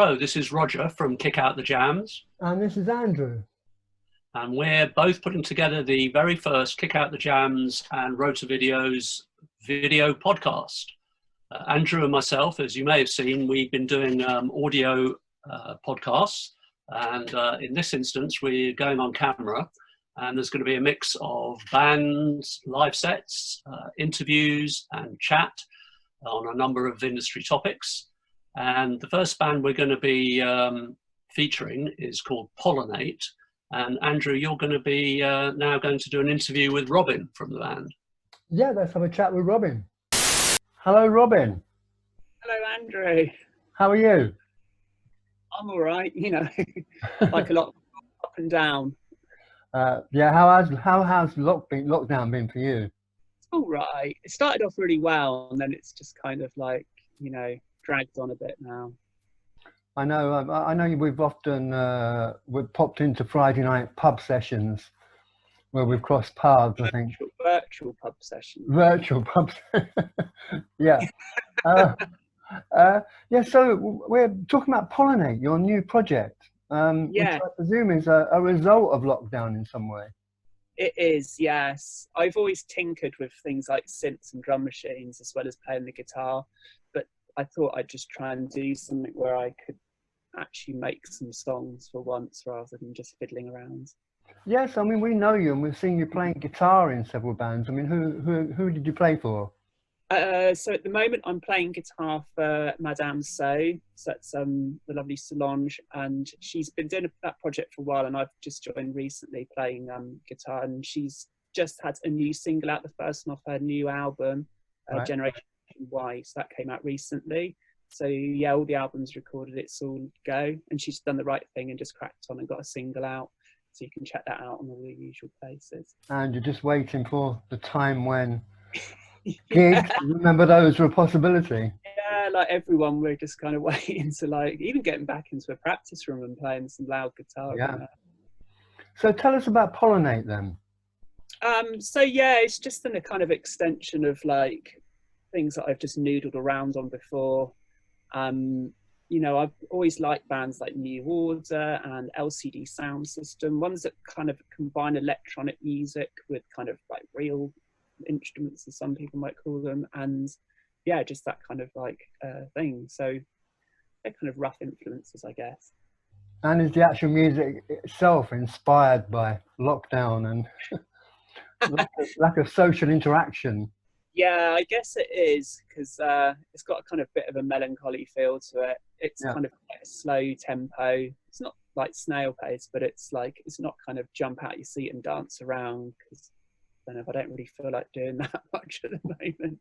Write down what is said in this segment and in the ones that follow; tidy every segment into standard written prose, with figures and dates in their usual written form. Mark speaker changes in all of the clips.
Speaker 1: Hello, this is Roger from Kick Out the Jams.
Speaker 2: And this is Andrew.
Speaker 1: And we're both putting together the very first Kick Out the Jams and Rotor Videos video podcast. Andrew and myself, as you may have seen, we've been doing audio podcasts. And in this instance, we're going on camera. And there's going to be a mix of bands, live sets, interviews and chat on a number of industry topics. And the first band we're going to be featuring is called Pollonate. And Andrew, you're going to be now going to do an interview with Robin from the band.
Speaker 2: Yeah, let's have a chat with Robin. Hello, Robin.
Speaker 3: Hello, Andrew.
Speaker 2: How are you?
Speaker 3: I'm all right, you know, like a lot up and down.
Speaker 2: Yeah, how has lockdown been for you?
Speaker 3: It's all right. It started off really well, and then it's just kind of like, you know, dragged on a bit now.
Speaker 2: I know we've often we've popped into Friday night pub sessions where we've crossed paths, I think.
Speaker 3: Virtual pub sessions.
Speaker 2: Virtual pub. Yeah. Yeah, so we're talking about Pollinate, your new project, which I presume is a result of lockdown in some way.
Speaker 3: It is, yes. I've always tinkered with things like synths and drum machines as well as playing the guitar, but I thought I'd just try and do something where I could actually make some songs for once rather than just fiddling around.
Speaker 2: Yes, I mean, we know you and we've seen you playing guitar in several bands. I mean, who did you play for?
Speaker 3: So at the moment I'm playing guitar for Madame So that's the lovely Solange, and she's been doing that project for a while, and I've just joined recently playing guitar, and she's just had a new single out, the first one off her new album,
Speaker 2: Right.
Speaker 3: Generation Y, so that came out recently. So yeah, all the albums recorded, it's all go, and she's done the right thing and just cracked on and got a single out, so you can check that out on all the usual places.
Speaker 2: And you're just waiting for the time when gigs, remember those were a possibility?
Speaker 3: Yeah, like everyone, we're just kind of waiting to like even getting back into a practice room and playing some loud guitar.
Speaker 2: Yeah. So tell us about Pollinate then.
Speaker 3: So yeah, it's just a kind of extension of like things that I've just noodled around on before. You know, I've always liked bands like New Order and LCD Sound System, ones that kind of combine electronic music with kind of like real instruments, as some people might call them, and yeah, just that kind of like thing. So they're kind of rough influences, I guess.
Speaker 2: And is the actual music itself inspired by lockdown and lack of social interaction?
Speaker 3: Yeah, I guess it is, because it's got a kind of bit of a melancholy feel to it. It's kind of like a slow tempo. It's not like snail pace, but it's like, it's not kind of jump out your seat and dance around, because I don't really feel like doing that much at the moment.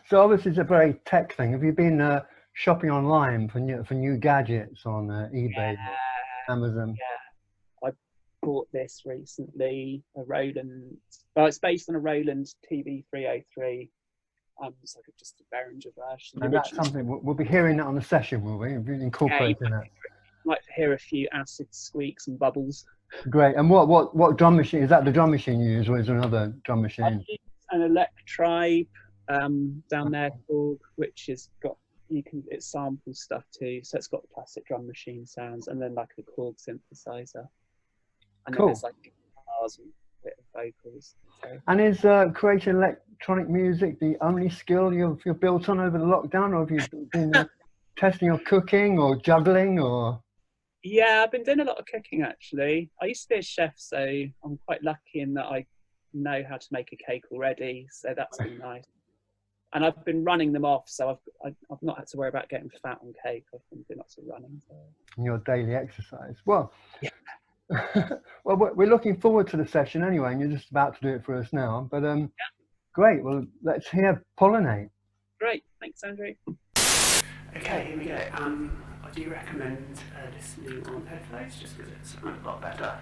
Speaker 3: So
Speaker 2: obviously it's a very tech thing. Have you been shopping online for new gadgets on eBay, Amazon?
Speaker 3: Yeah, I bought this recently, a Roland. Well, it's based on a Roland TV303. It's like just a Behringer version.
Speaker 2: And that's something we'll be hearing that on the session, will we? We'll be incorporating that.
Speaker 3: Might hear a few acid squeaks and bubbles.
Speaker 2: Great. And what drum machine is that? The drum machine you use, or is there another drum machine?
Speaker 3: I use an Electribe down there called, which has got it samples stuff too. So it's got classic drum machine sounds, and then like a Korg synthesizer. And then there's like guitars and a bit of vocals. So. And is
Speaker 2: creating electronic music the only skill you've built on over the lockdown, or have you been testing your cooking or juggling or?
Speaker 3: Yeah, I've been doing a lot of cooking actually. I used to be a chef, so I'm quite lucky in that I know how to make a cake already. So that's been nice. And I've been running them off, so I've not had to worry about getting fat on cake. I've been doing lots of running. So.
Speaker 2: Your daily exercise. Well, yeah. Well, we're looking forward to the session anyway, and you're just about to do it for us now. But great. Well, let's hear Pollinate.
Speaker 3: Great. Thanks, Andrew.
Speaker 1: Okay, here we go. I do recommend listening on headphones just because it's a lot better.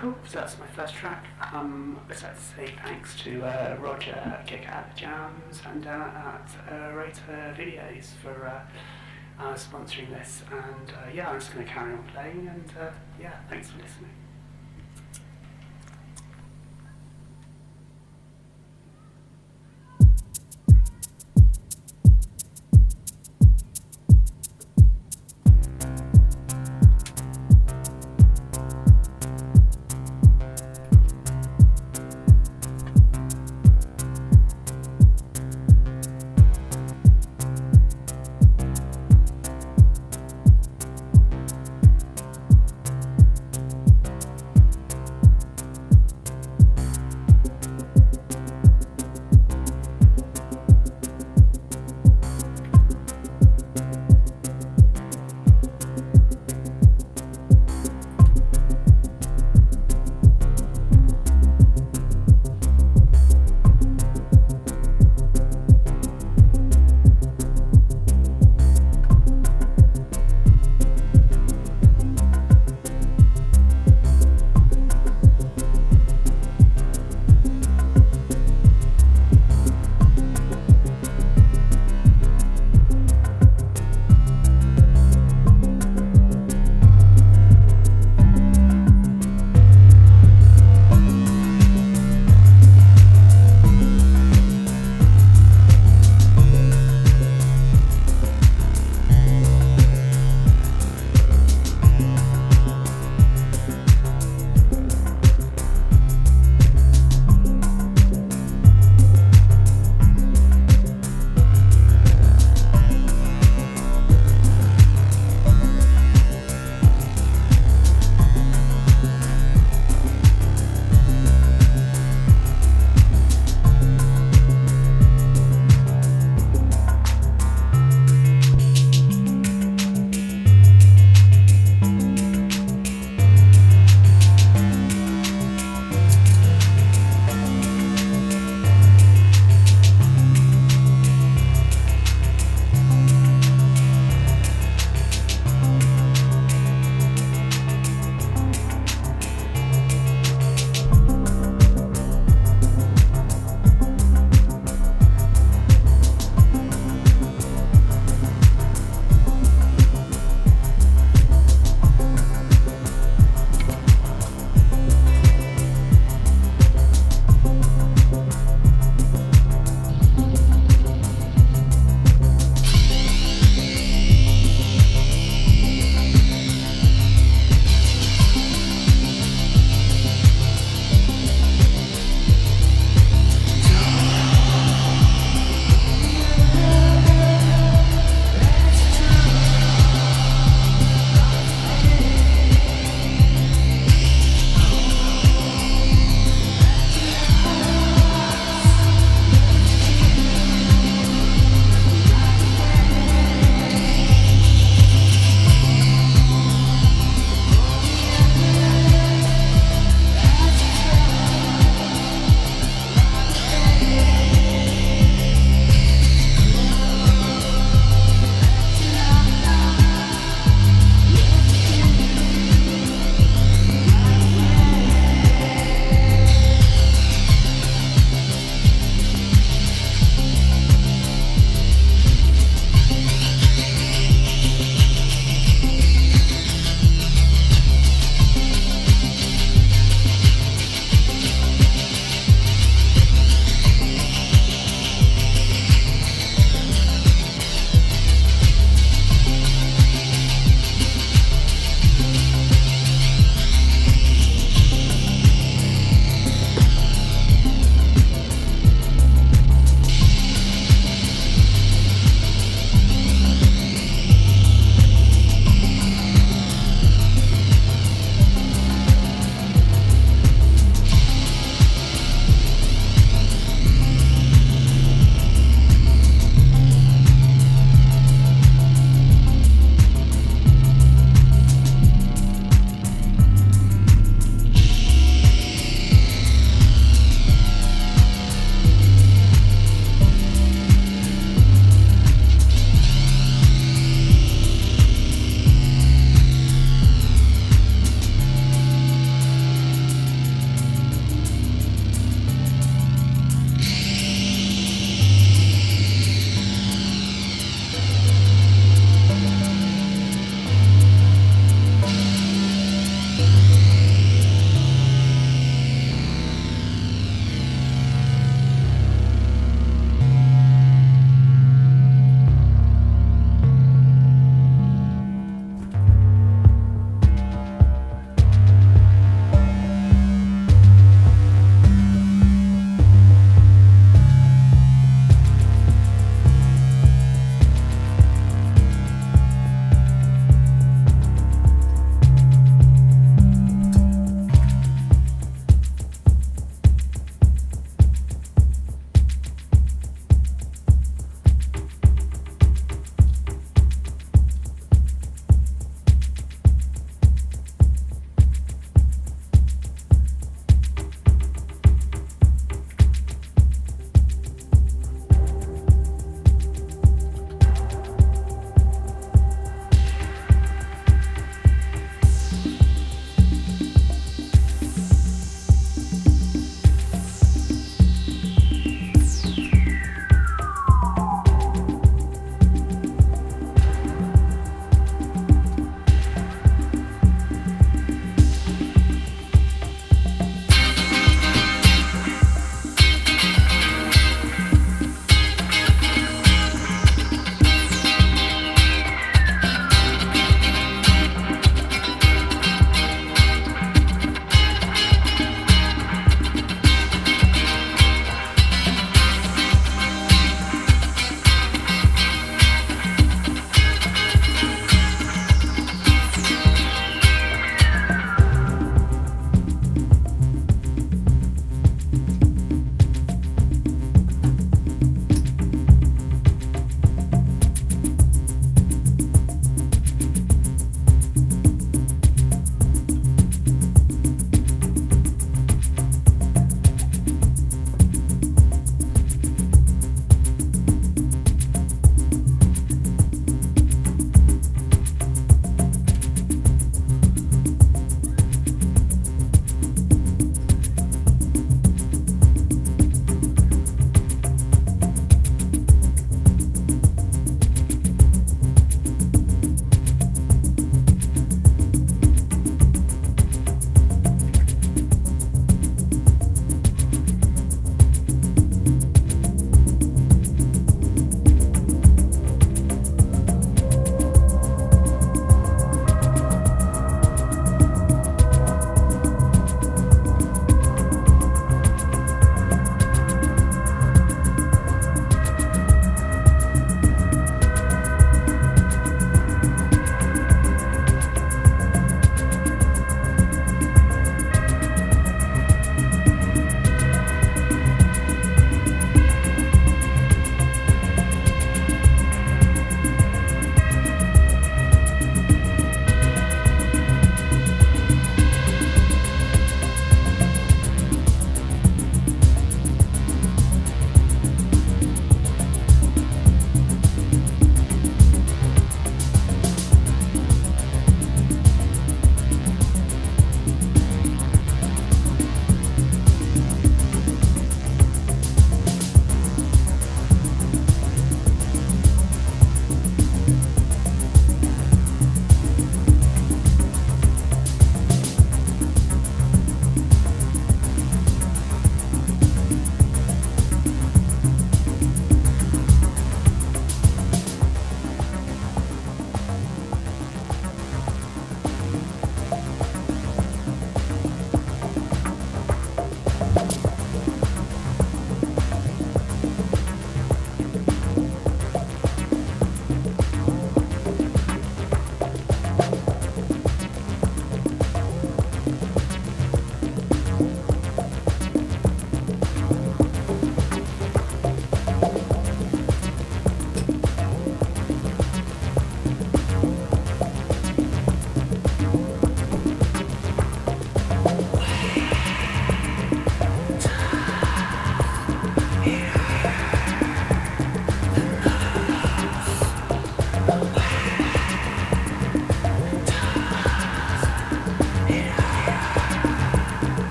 Speaker 4: Cool, so that's my first track. I'd just like to say thanks to Roger, Kick Out the Jams, and at Rotor Videos for sponsoring this. And yeah, I'm just going to carry on playing, and yeah, thanks for listening.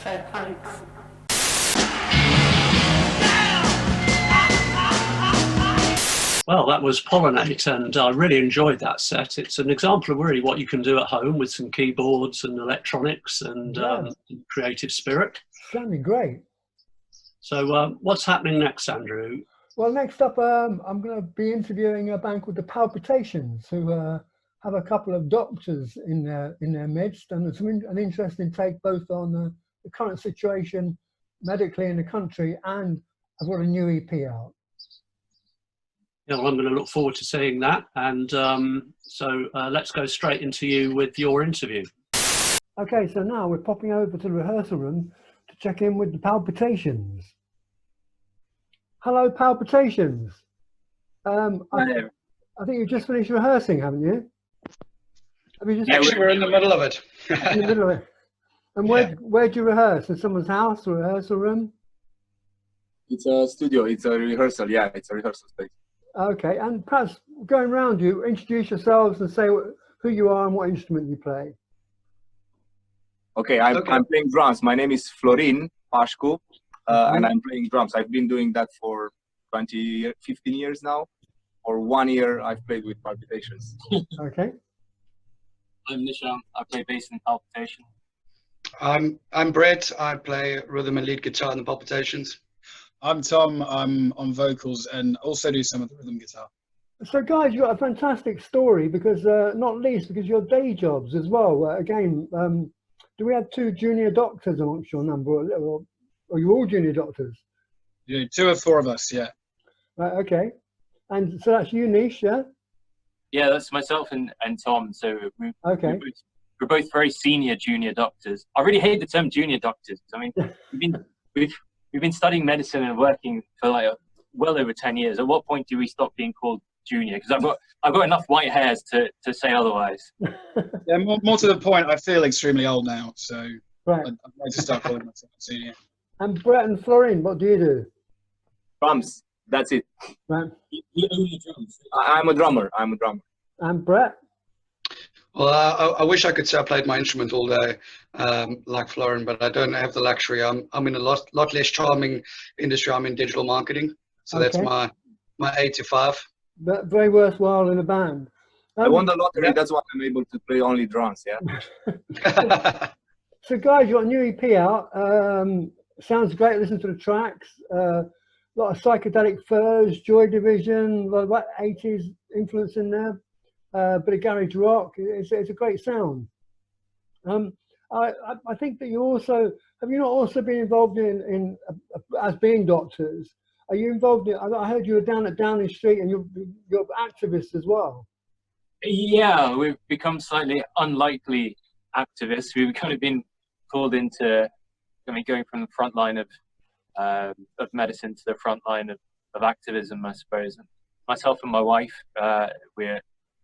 Speaker 4: So thanks.
Speaker 1: Well, that was Pollonate, and I really enjoyed that set. It's an example of really what you can do at home with some keyboards and electronics and creative spirit.
Speaker 2: Sounding great.
Speaker 1: So what's happening next, Andrew?
Speaker 2: Well, next up, I'm going to be interviewing a band called the Palpitations, who have a couple of doctors in their midst, and it's an interesting take both on the current situation medically in the country, and I've got a new EP out.
Speaker 1: Yeah, well, I'm going to look forward to seeing that, and so let's go straight into you with your interview.
Speaker 2: Okay, so now we're popping over to the rehearsal room to check in with the Palpitations. Hello, Palpitations. I think you've just finished rehearsing, haven't you? Have you just
Speaker 5: Actually, we're in the middle of it.
Speaker 2: in the middle of it. And where'd you rehearse? In someone's house, or rehearsal room?
Speaker 6: It's a studio. It's a rehearsal. Yeah, it's a rehearsal space.
Speaker 2: Okay, and perhaps going round you, introduce yourselves and say who you are and what instrument you play.
Speaker 6: Okay, I'm playing drums. My name is Florin Pașcu, and I'm playing drums. I've been doing that for 15 years now. For 1 year, I've played with Palpitations.
Speaker 2: Okay.
Speaker 7: I'm Nishant. I play bass in Palpitation.
Speaker 5: I'm Brett. I play rhythm and lead guitar in the Palpitations.
Speaker 8: I'm Tom. I'm on vocals and also do some of the rhythm guitar.
Speaker 2: So guys, you've got a fantastic story because, not least because your day jobs as well. Again, do we have 2 junior doctors amongst your number, or are you all junior doctors?
Speaker 8: Yeah, 2 or 4 of us, yeah.
Speaker 2: Right, okay. And so that's you, Nish, yeah?
Speaker 7: Yeah, that's myself and Tom. So we're both very senior junior doctors. I really hate the term junior doctors. I mean, we've been studying medicine and working for like well over 10 years. At what point do we stop being called junior? Because I've got enough white hairs to say otherwise.
Speaker 8: Yeah, more to the point, I feel extremely old now, so
Speaker 2: right.
Speaker 8: I'd like to start calling myself senior.
Speaker 2: And Brett and Florin, what do you do?
Speaker 6: Drums. That's it.
Speaker 2: Right.
Speaker 7: You only drums.
Speaker 6: I'm a drummer.
Speaker 2: And Brett?
Speaker 5: Well, I wish I could say I played my instrument all day, like Florin, but I don't have the luxury. I'm in a lot less charming industry. I'm in digital marketing, so that's my 8 to 5.
Speaker 2: But very worthwhile in a band.
Speaker 6: I won the lottery. That's why I'm able to play only drums. Yeah.
Speaker 2: So guys, you got a new EP out. Sounds great. Listen to the tracks. A lot of psychedelic furs, Joy Division, a lot of 80s influence in there. Bit of garage rock. It's a great sound. I think that have you not also been involved in as being doctors? Are you involved in? I heard you were down at Downing Street, and you're activists as well.
Speaker 7: Yeah, we've become slightly unlikely activists. We've kind of been called into, going from the front line of medicine to the front line of activism, I suppose. And myself and my wife, we're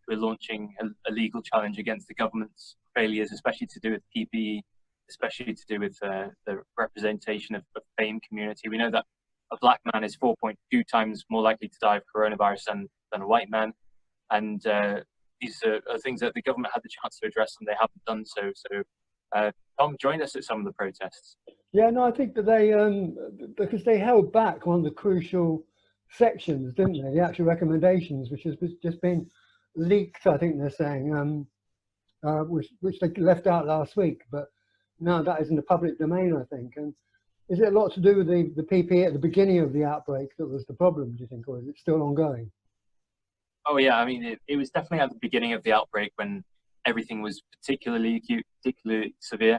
Speaker 7: launching a legal challenge against the government's failures, especially to do with PPE, especially to do with the representation of the BAME community. We know that a black man is 4.2 times more likely to die of coronavirus than a white man. And these are things that the government had the chance to address, and they haven't done so. So Tom joined us at some of the protests.
Speaker 2: Yeah, no, I think that because they held back one of the crucial sections, didn't they? The actual recommendations, which has just been leaked, I think they're saying, which they left out last week, but now that is in the public domain, I think. And is it a lot to do with the PPE at the beginning of the outbreak that was the problem, do you think, or is it still ongoing?
Speaker 7: Oh yeah, I mean, it was definitely at the beginning of the outbreak when everything was particularly acute, particularly severe.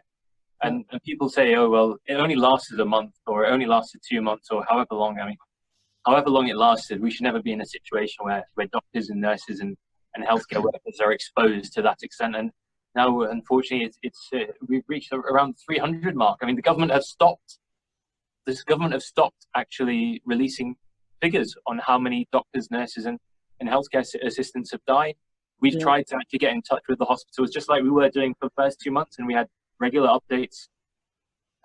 Speaker 7: And people say, oh, well, it only lasted a month, or it only lasted 2 months, or however long. I mean, however long it lasted, we should never be in a situation where doctors and nurses and healthcare workers are exposed to that extent. And now, unfortunately, we've reached around 300 mark. I mean, the government have stopped actually releasing figures on how many doctors, nurses, and healthcare assistants have died. We've tried to actually get in touch with the hospitals, just like we were doing for the first 2 months, and we had regular updates.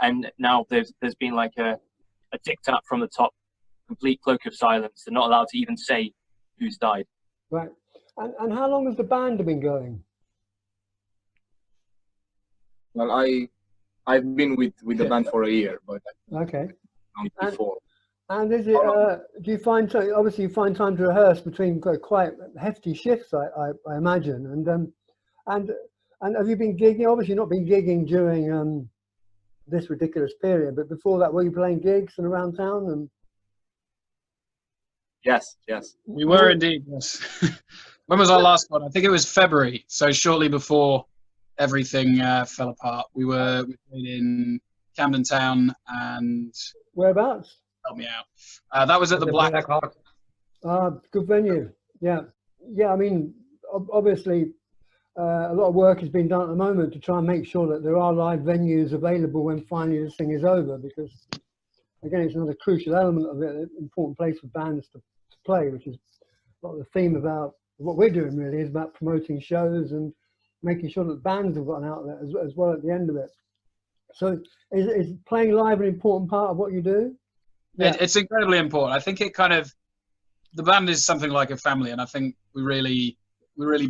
Speaker 7: And now there's been like a diktat from the top, complete cloak of silence. They're not allowed to even say who's died.
Speaker 2: Right. And how long has the band been going?
Speaker 6: Well, I I've been with the band for a year, but
Speaker 2: Okay.
Speaker 6: before.
Speaker 2: And is it? Do you find obviously you find time to rehearse between quite hefty shifts? I imagine. And have you been gigging? Obviously, not been gigging during this ridiculous period, but before that, were you playing gigs and around town? And
Speaker 6: Yes.
Speaker 8: We were indeed, yes. When was our last one? I think it was February, so shortly before everything fell apart. We played in Camden Town and...
Speaker 2: Whereabouts?
Speaker 8: Help me out. That was at the Black Hawk.
Speaker 2: Good venue. Yeah. I mean, obviously, a lot of work has been done at the moment to try and make sure that there are live venues available when finally this thing is over, because, again, it's another crucial element of it, an important place for bands to play, which is a lot of the theme about what we're doing really is about promoting shows and making sure that bands have got an outlet as well at the end of it. So is playing live an important part of what you do?
Speaker 8: Yeah. It's incredibly important. I think the band is something like a family, and I think we really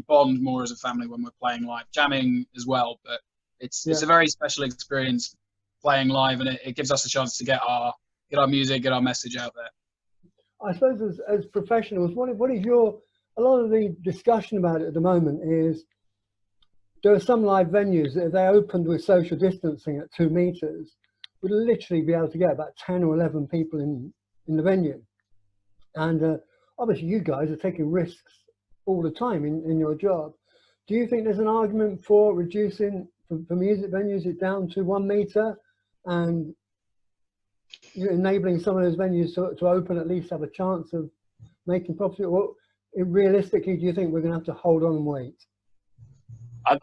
Speaker 8: bond more as a family when we're playing live, jamming as well, but it's a very special experience playing live, and it gives us a chance to get our music, get our message out there.
Speaker 2: I suppose as professionals, what is a lot of the discussion about it at the moment is there are some live venues that if they opened with social distancing at 2 meters, would literally be able to get about 10 or 11 people in the venue. And obviously you guys are taking risks all the time in your job. Do you think there's an argument for reducing, for music venues, it down to 1 meter and enabling some of those venues to open, at least have a chance of making profit? Or realistically, do you think we're going to have to hold on and wait?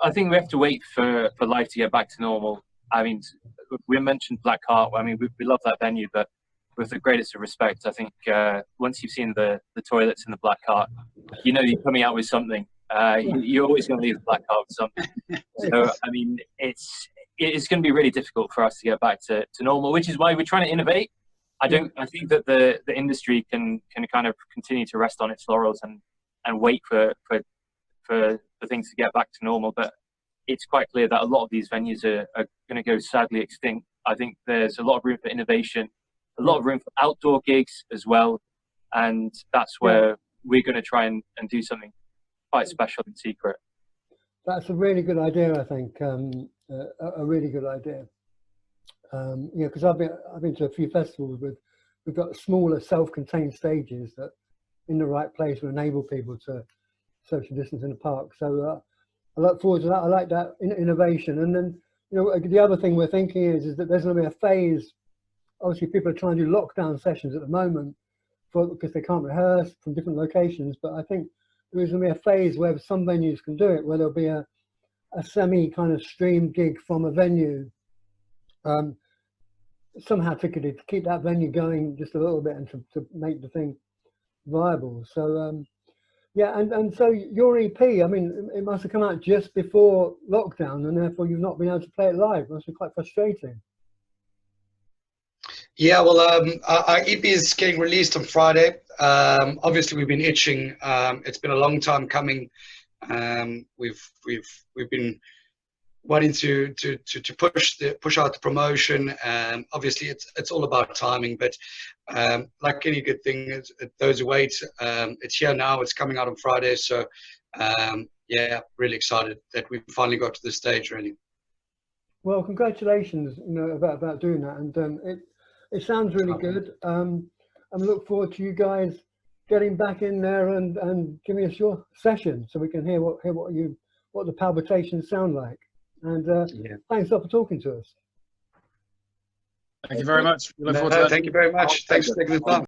Speaker 7: I think we have to wait for life to get back to normal. I mean, we mentioned Black Heart. I mean, we love that venue, but with the greatest of respect, I think once you've seen the toilets in the Black Heart, you know you're coming out with something. You're always going to leave the Black Heart with something. So, I mean, it's going to be really difficult for us to get back to normal, which is why we're trying to innovate. I think that the industry can kind of continue to rest on its laurels and wait for things to get back to normal. But it's quite clear that a lot of these venues are going to go sadly extinct. I think there's a lot of room for innovation, a lot of room for outdoor gigs as well. And that's where we're going to try and do something quite special in secret.
Speaker 2: That's a really good idea, I think. A really good idea. Because I've been to a few festivals we've got smaller self-contained stages that in the right place will enable people to social distance in the park. So I look forward to that. I like that innovation. And then, the other thing we're thinking is that there's going to be a phase. Obviously, people are trying to do lockdown sessions at the moment because they can't rehearse from different locations. But I think there is going to be a phase where some venues can do it, where there'll be a semi kind of stream gig from a venue, somehow ticketed to keep that venue going just a little bit and to make the thing viable. So and so your EP, I mean, it must have come out just before lockdown, and therefore you've not been able to play it live. It must be quite frustrating.
Speaker 5: Yeah, well, our EP is getting released on Friday. Obviously, we've been itching. It's been a long time coming. We've been wanting to push out the promotion. Obviously, it's all about timing. But like any good thing, those who wait, it's here now. It's coming out on Friday. So really excited that we finally got to this stage. Really.
Speaker 2: Well, congratulations, about doing that, and it sounds really good. And look forward to you guys getting back in there and giving us your session so we can hear what the Palpitations sound like. And thanks a lot for talking to us.
Speaker 8: Thank you very much. We look forward to that.
Speaker 5: Thank you very much. Thanks for taking the time.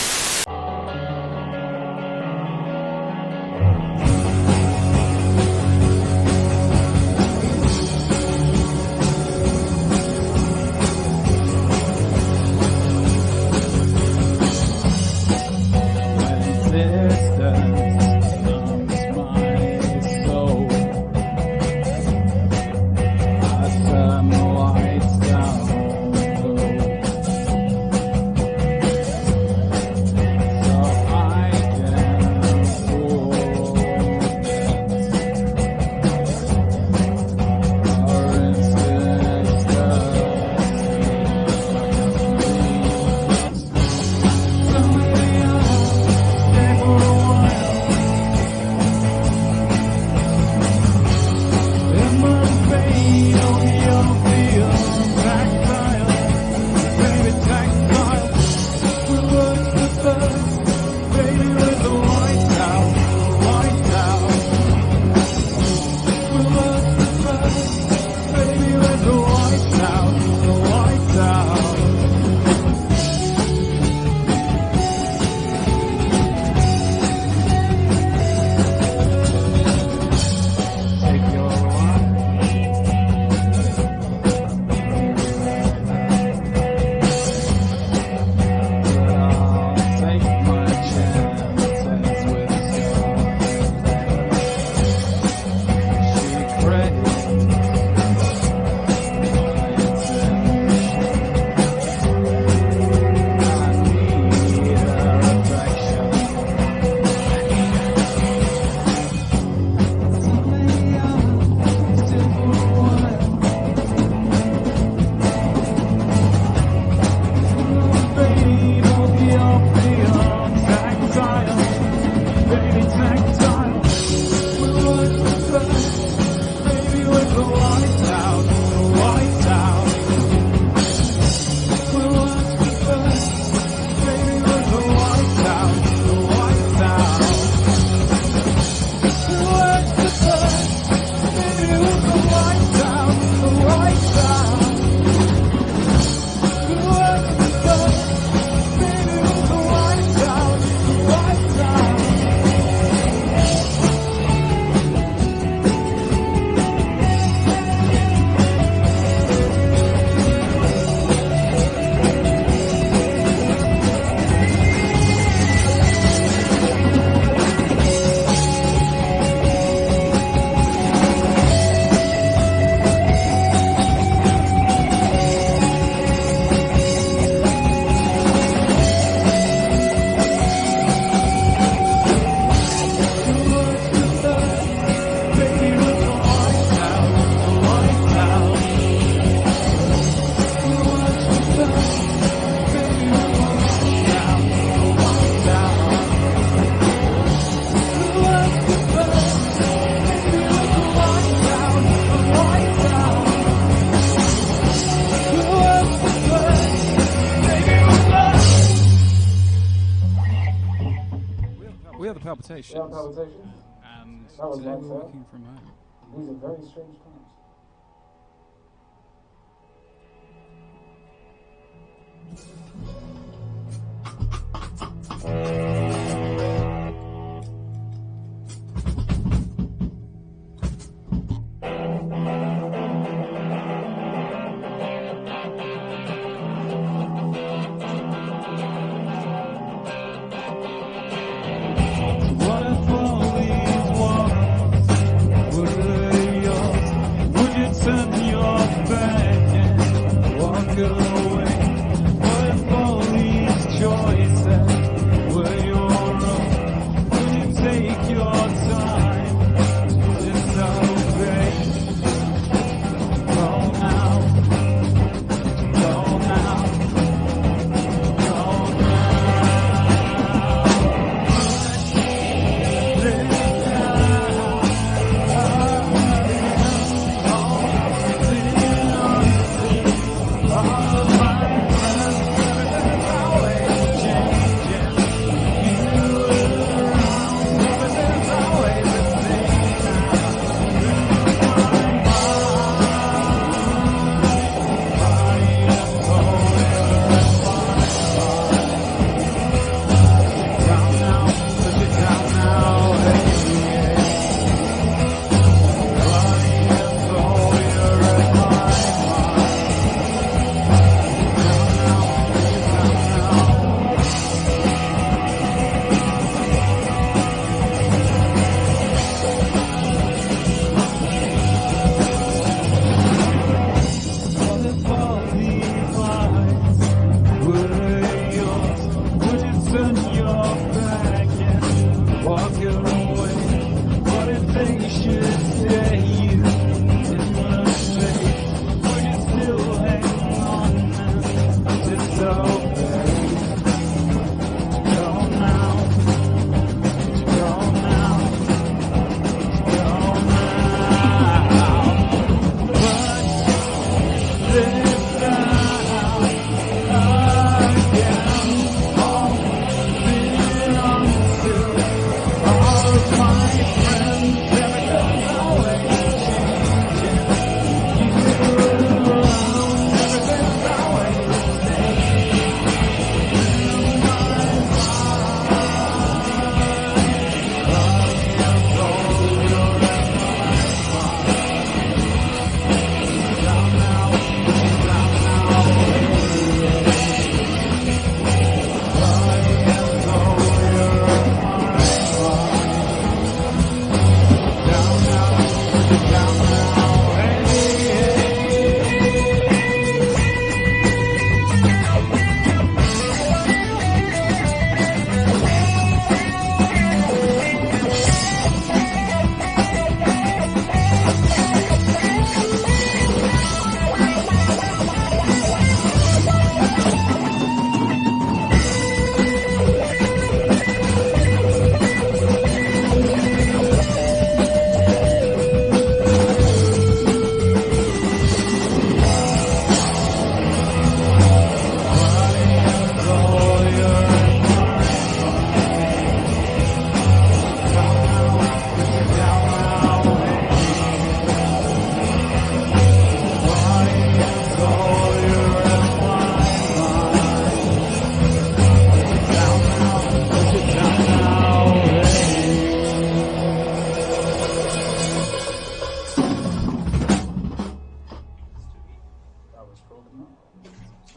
Speaker 9: Palpitations.
Speaker 10: Yeah, Palpitations.
Speaker 9: And
Speaker 10: That was
Speaker 9: today
Speaker 10: nice,
Speaker 9: we're
Speaker 10: huh?
Speaker 9: working from home.
Speaker 10: These are very strange times.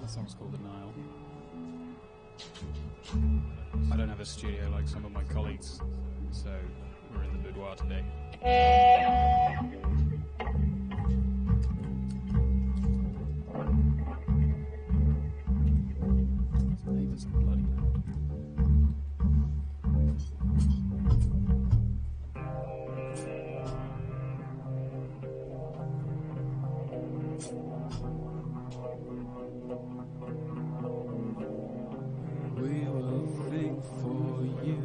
Speaker 9: That song's called Denial. I don't have a studio like some of my colleagues, so we're in the boudoir today. Neighbours are bloody loud.
Speaker 11: We will think for you,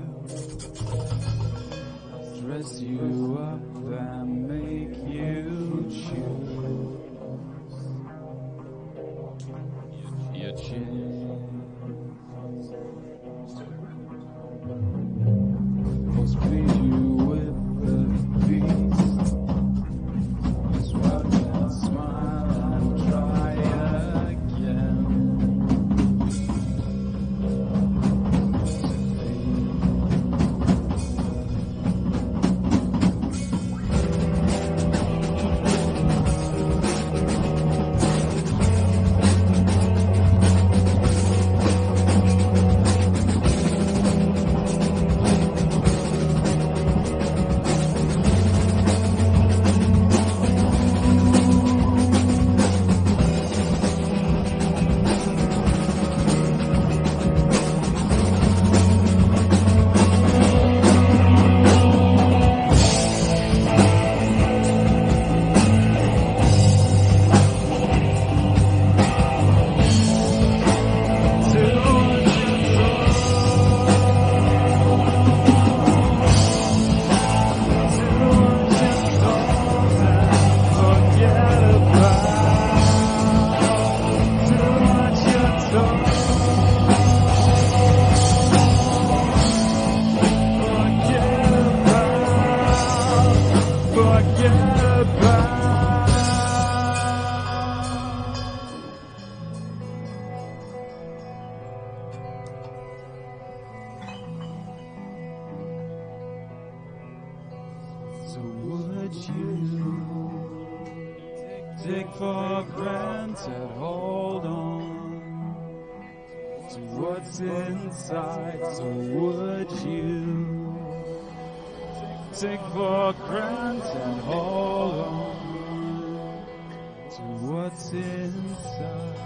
Speaker 11: dress you up and make you choose your chin. always please you with the peace. Swallow and smile and try again. So would you take for granted, hold on to what's inside? So would you take for granted, hold on to what's inside?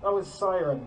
Speaker 10: That was Siren.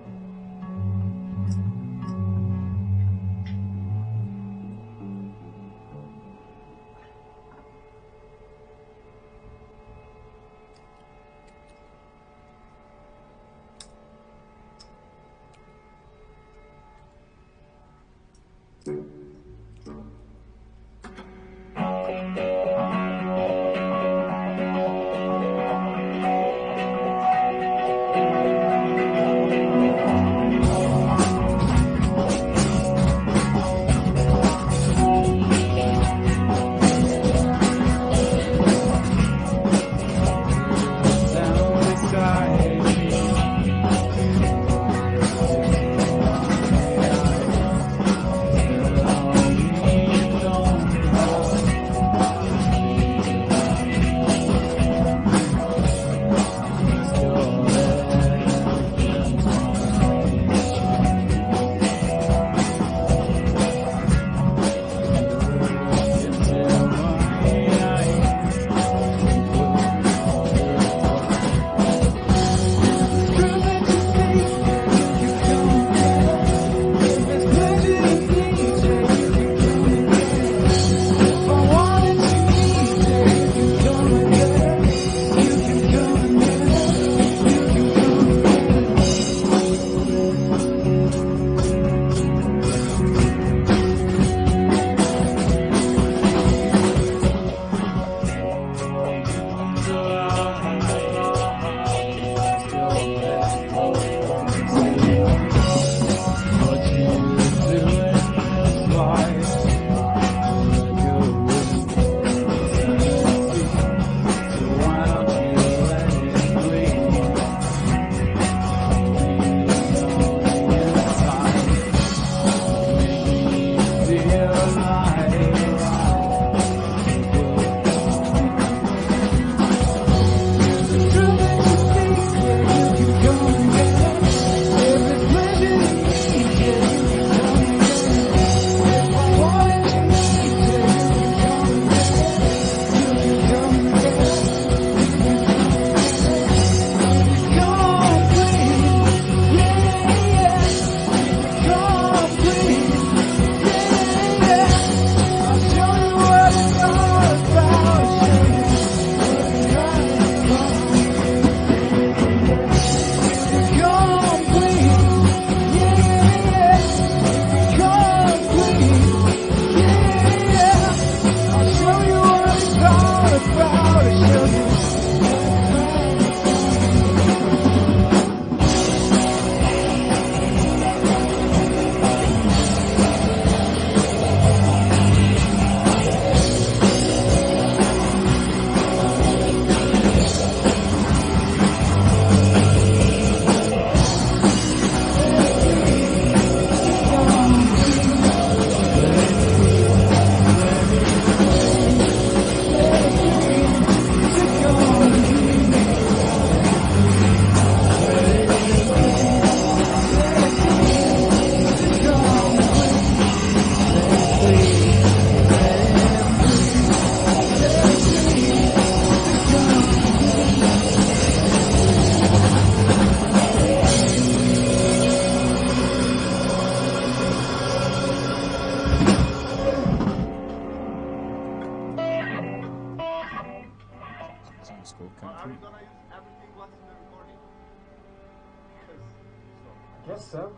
Speaker 12: I guess so.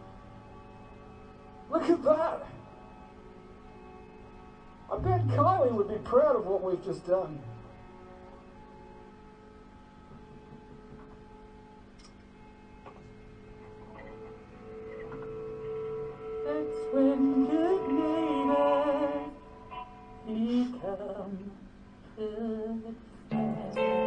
Speaker 12: Look at that! I bet Kylie would be proud of what we've just done. That's when good neighbors become good friends.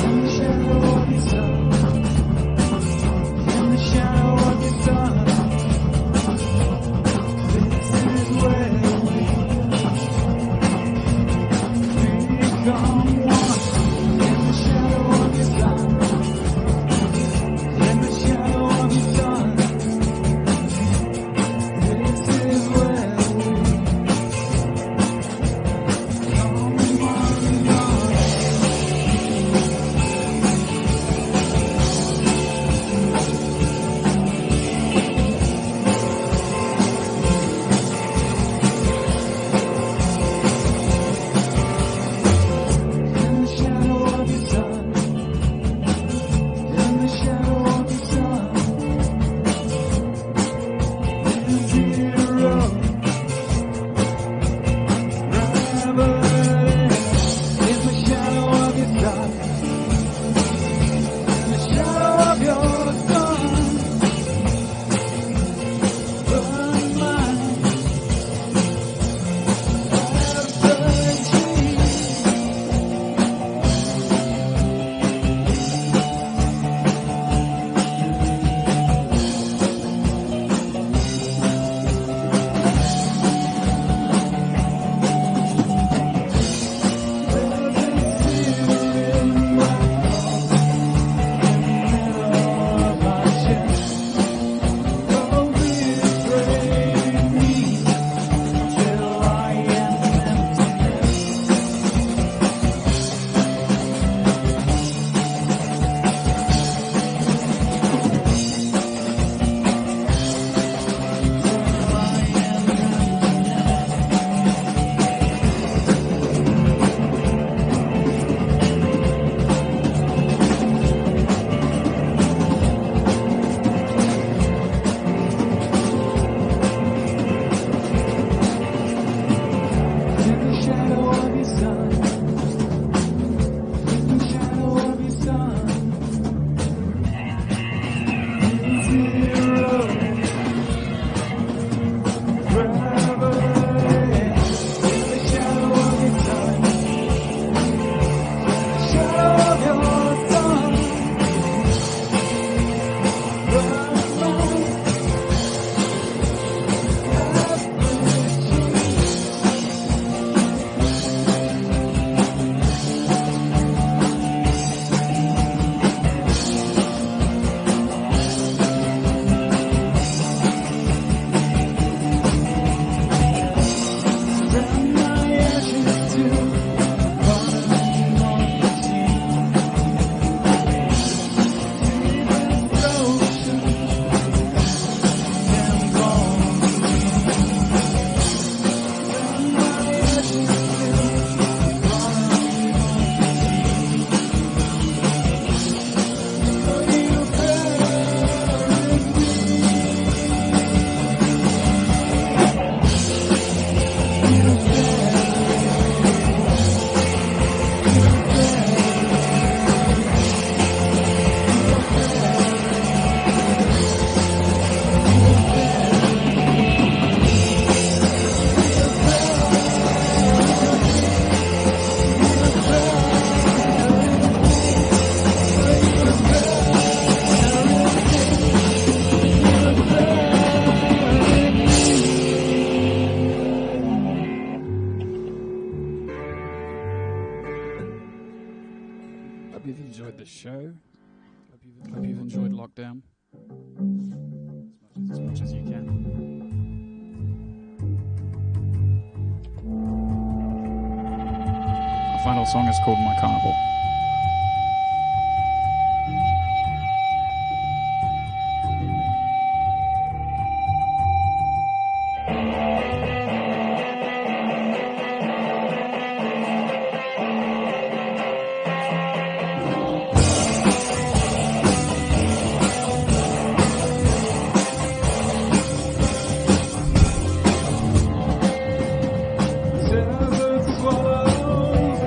Speaker 11: Sunshine
Speaker 9: the show. Hope you've enjoyed lockdown as much as you can. Our final song is called My Carnival.
Speaker 11: Desert swallows,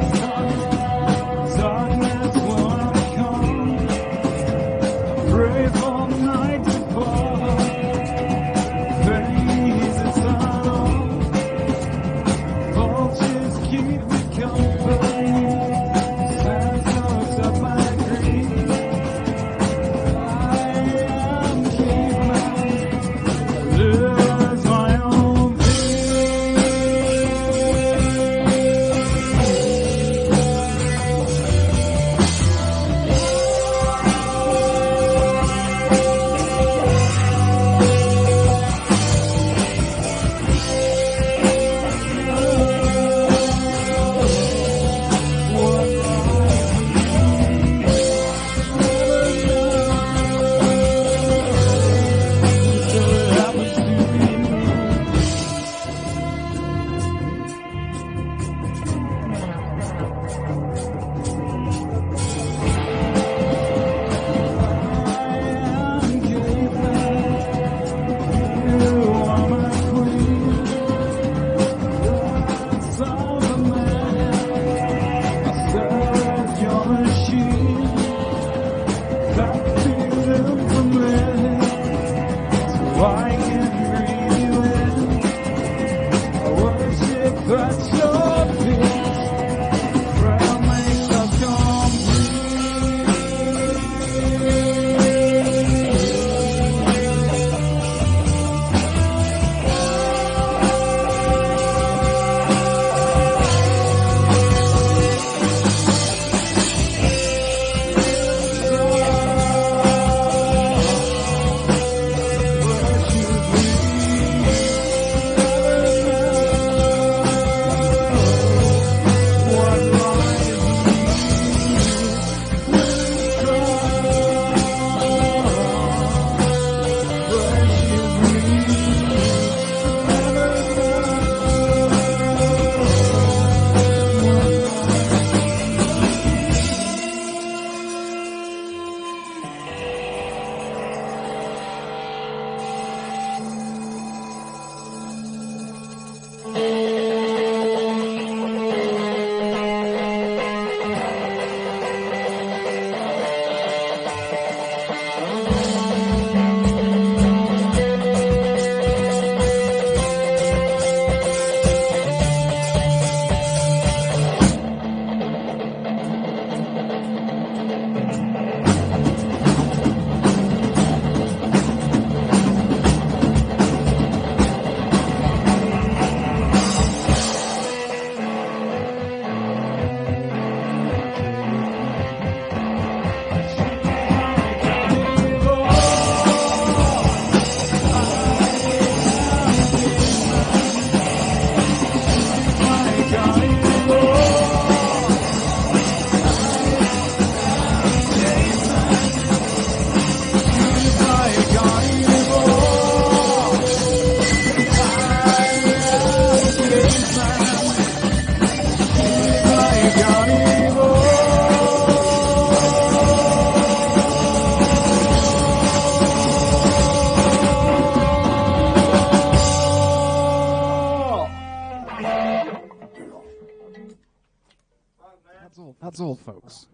Speaker 9: That's all, folks.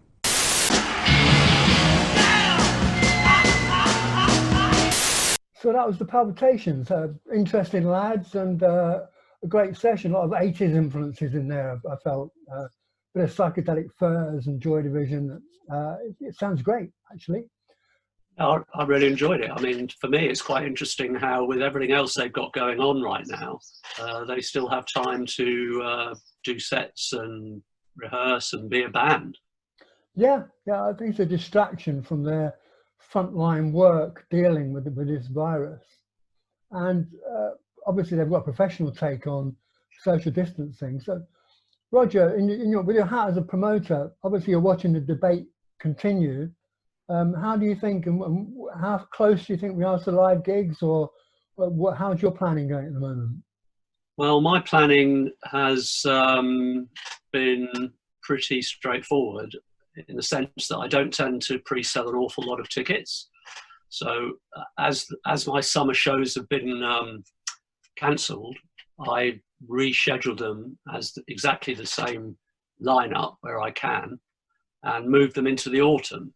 Speaker 2: So that was the Palpitations. Interesting lads, and a great session. A lot of 80s influences in there, I felt. A bit of psychedelic furs and Joy Division. It sounds great, actually.
Speaker 1: I really enjoyed it. I mean, for me, it's quite interesting how, with everything else they've got going on right now, they still have time to do sets and rehearse and be a band.
Speaker 2: Yeah, I think it's a distraction from their frontline work dealing with this virus. And obviously, they've got a professional take on social distancing. So, Roger, with your hat as a promoter, obviously you're watching the debate continue. How do you think, and how close do you think we are to live gigs, or how's your planning going at the moment?
Speaker 1: Well, my planning has been pretty straightforward in the sense that I don't tend to pre-sell an awful lot of tickets. So as my summer shows have been cancelled, I rescheduled them as exactly the same lineup where I can, and moved them into the autumn.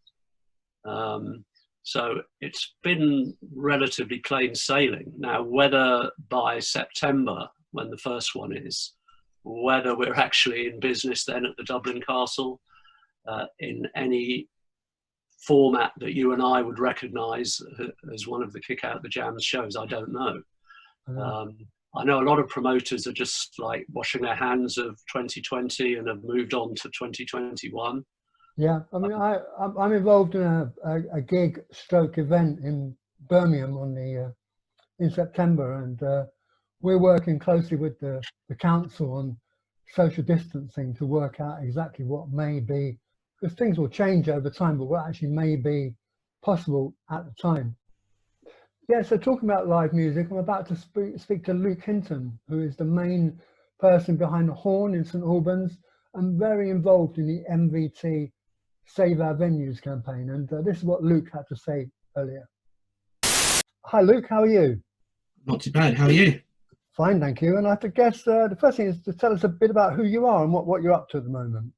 Speaker 1: So it's been relatively plain sailing. Now, whether by September, when the first one is, whether we're actually in business then at the Dublin Castle in any format that you and I would recognise as one of the Kick Out the Jams shows, I don't know. I know a lot of promoters are just like washing their hands of 2020 and have moved on to 2021.
Speaker 2: Yeah, I mean, I'm involved in a gig stroke event in Birmingham in September, and we're working closely with the council on social distancing to work out exactly what may be, because things will change over time, but what actually may be possible at the time. Yeah, so talking about live music, I'm about to speak to Luke Hinton, who is the main person behind the Horn in St Albans and very involved in the MVT Save Our Venues campaign. And this is what Luke had to say earlier. Hi, Luke, how are you?
Speaker 13: Not too bad, how are you?
Speaker 2: Fine, thank you. And I guess the first thing is to tell us a bit about who you are and what you're up to at the moment.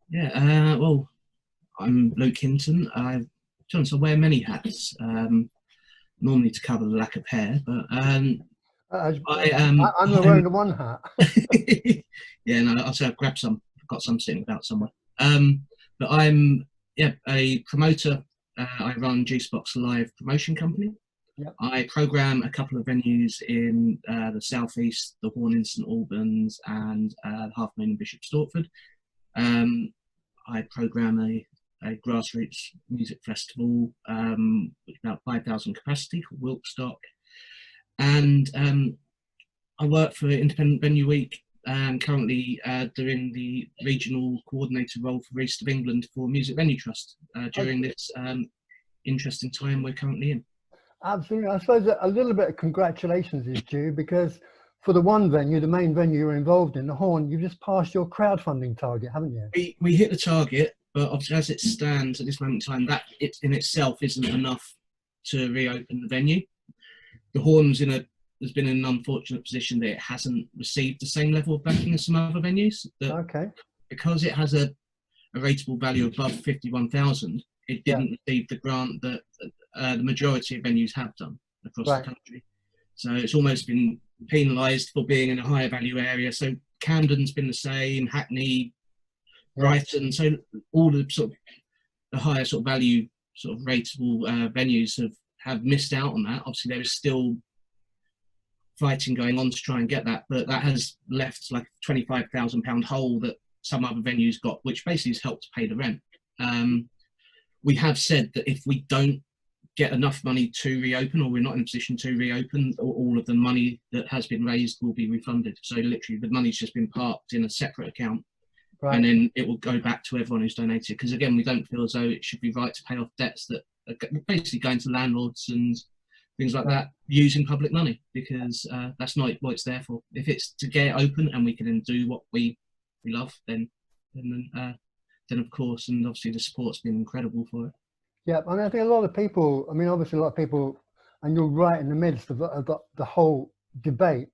Speaker 13: Yeah, well, I'm Luke Hinton. I wear many hats, normally to cover the lack of hair, but I'm
Speaker 2: wearing the one hat.
Speaker 13: Yeah, no, I've grabbed some. I've got some sitting about somewhere. But I'm a promoter. I run Juicebox Live promotion company.
Speaker 2: Yep.
Speaker 13: I program a couple of venues in the southeast, the Horn in St Albans and Half Moon in Bishop Stortford. I program a grassroots music festival with about 5,000 capacity called Wilkstock, and I work for Independent Venue Week and currently doing the regional coordinator role for East of England for Music Venue Trust during this interesting time we're currently in.
Speaker 2: Absolutely. I suppose a little bit of congratulations is due, because for the one venue, the main venue you're involved in, the Horn, you've just passed your crowdfunding target, haven't you?
Speaker 13: We hit the target, but obviously as it stands at this moment in time, that it in itself isn't enough to reopen the venue. The Horn's has been in an unfortunate position that it hasn't received the same level of backing as some other venues.
Speaker 2: Okay.
Speaker 13: Because it has a rateable value above 51,000, it didn't receive the grant that the majority of venues have done across the country. So it's almost been penalised for being in a higher value area. So Camden's been the same, Hackney, Brighton. So all the sort of the higher sort of value sort of rateable venues have missed out on that. Obviously, there is still fighting going on to try and get that, but that has left like a £25,000 hole that some other venues got, which basically has helped to pay the rent. We have said that if we don't get enough money to reopen, or we're not in a position to reopen, all of the money that has been raised will be refunded. So literally the money's just been parked in a separate account, and then it will go back to everyone who's donated. Because again, we don't feel as though it should be right to pay off debts that are basically going to landlords and things like that using public money, because that's not what it's there for. If it's to get it open and we can then do what we love, then of course, and obviously the support's been incredible for it.
Speaker 2: Yeah, I mean, I think a lot of people, I mean, obviously a lot of people, and you're right in the midst of the whole debate.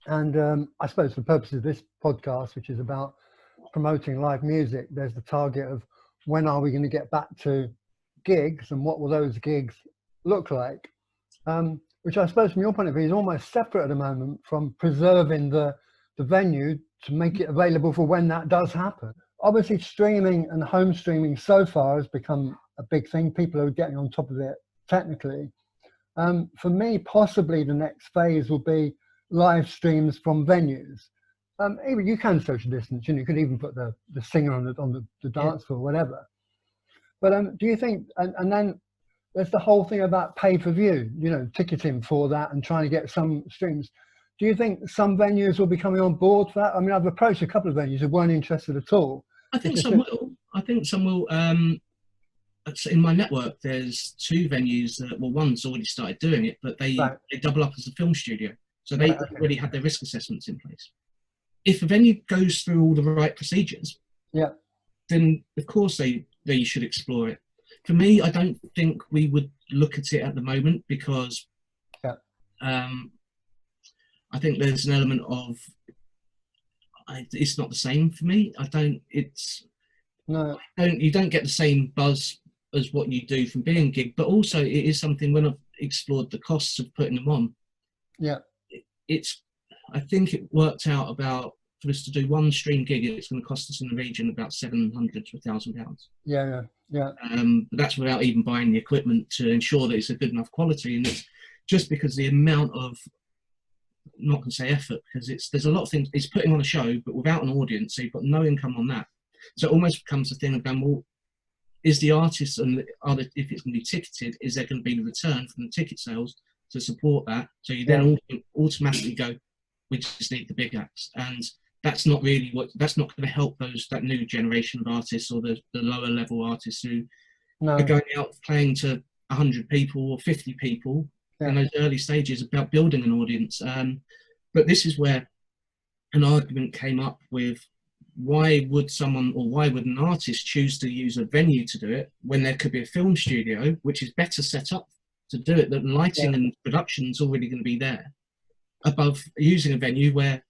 Speaker 2: And I suppose for the purpose of this podcast, which is about promoting live music, there's the target of when are we going to get back to gigs and what will those gigs look like? Which I suppose from your point of view is almost separate at the moment from preserving the venue to make it available for when that does happen. Obviously streaming and home streaming so far has become a big thing. People are getting on top of it technically. For me, possibly the next phase will be live streams from venues. Even you can social distance, you could even put the singer on the dance floor, whatever. But do you think, and then there's the whole thing about pay-per-view, ticketing for that and trying to get some streams. Do you think some venues will be coming on board for that? I mean, I've approached a couple of venues who weren't interested at all.
Speaker 13: I think some will. I think some will. In my network, there's 2 venues that, well, one's already started doing it, but they double up as a film studio. So they already had their risk assessments in place. If a venue goes through all the right procedures, then of course they should explore it. For me, I don't think we would look at it at the moment because I think there's an element of it's not the same for me. You don't get the same buzz as what you do from being gig, but also it is something when I've explored the costs of putting them on. I think it worked out about, for us to do one stream gig, it's going to cost us in the region about £700 to £1,000. But that's without even buying the equipment to ensure that it's a good enough quality, and it's just because the amount of, I'm not going to say effort, because there's a lot of things. It's putting on a show, but without an audience, so you've got no income on that. So it almost becomes a thing of going, well, is the artist, and if it's going to be ticketed, is there going to be the return from the ticket sales to support that? So you then automatically go, we just need the big acts, and that's not really that's not going to help that new generation of artists or the lower level artists who are going out playing to 100 people or 50 people in those early stages about building an audience. But this is where an argument came up with, why would an artist choose to use a venue to do it when there could be a film studio which is better set up to do it? The lighting and production is already going to be there, above using a venue where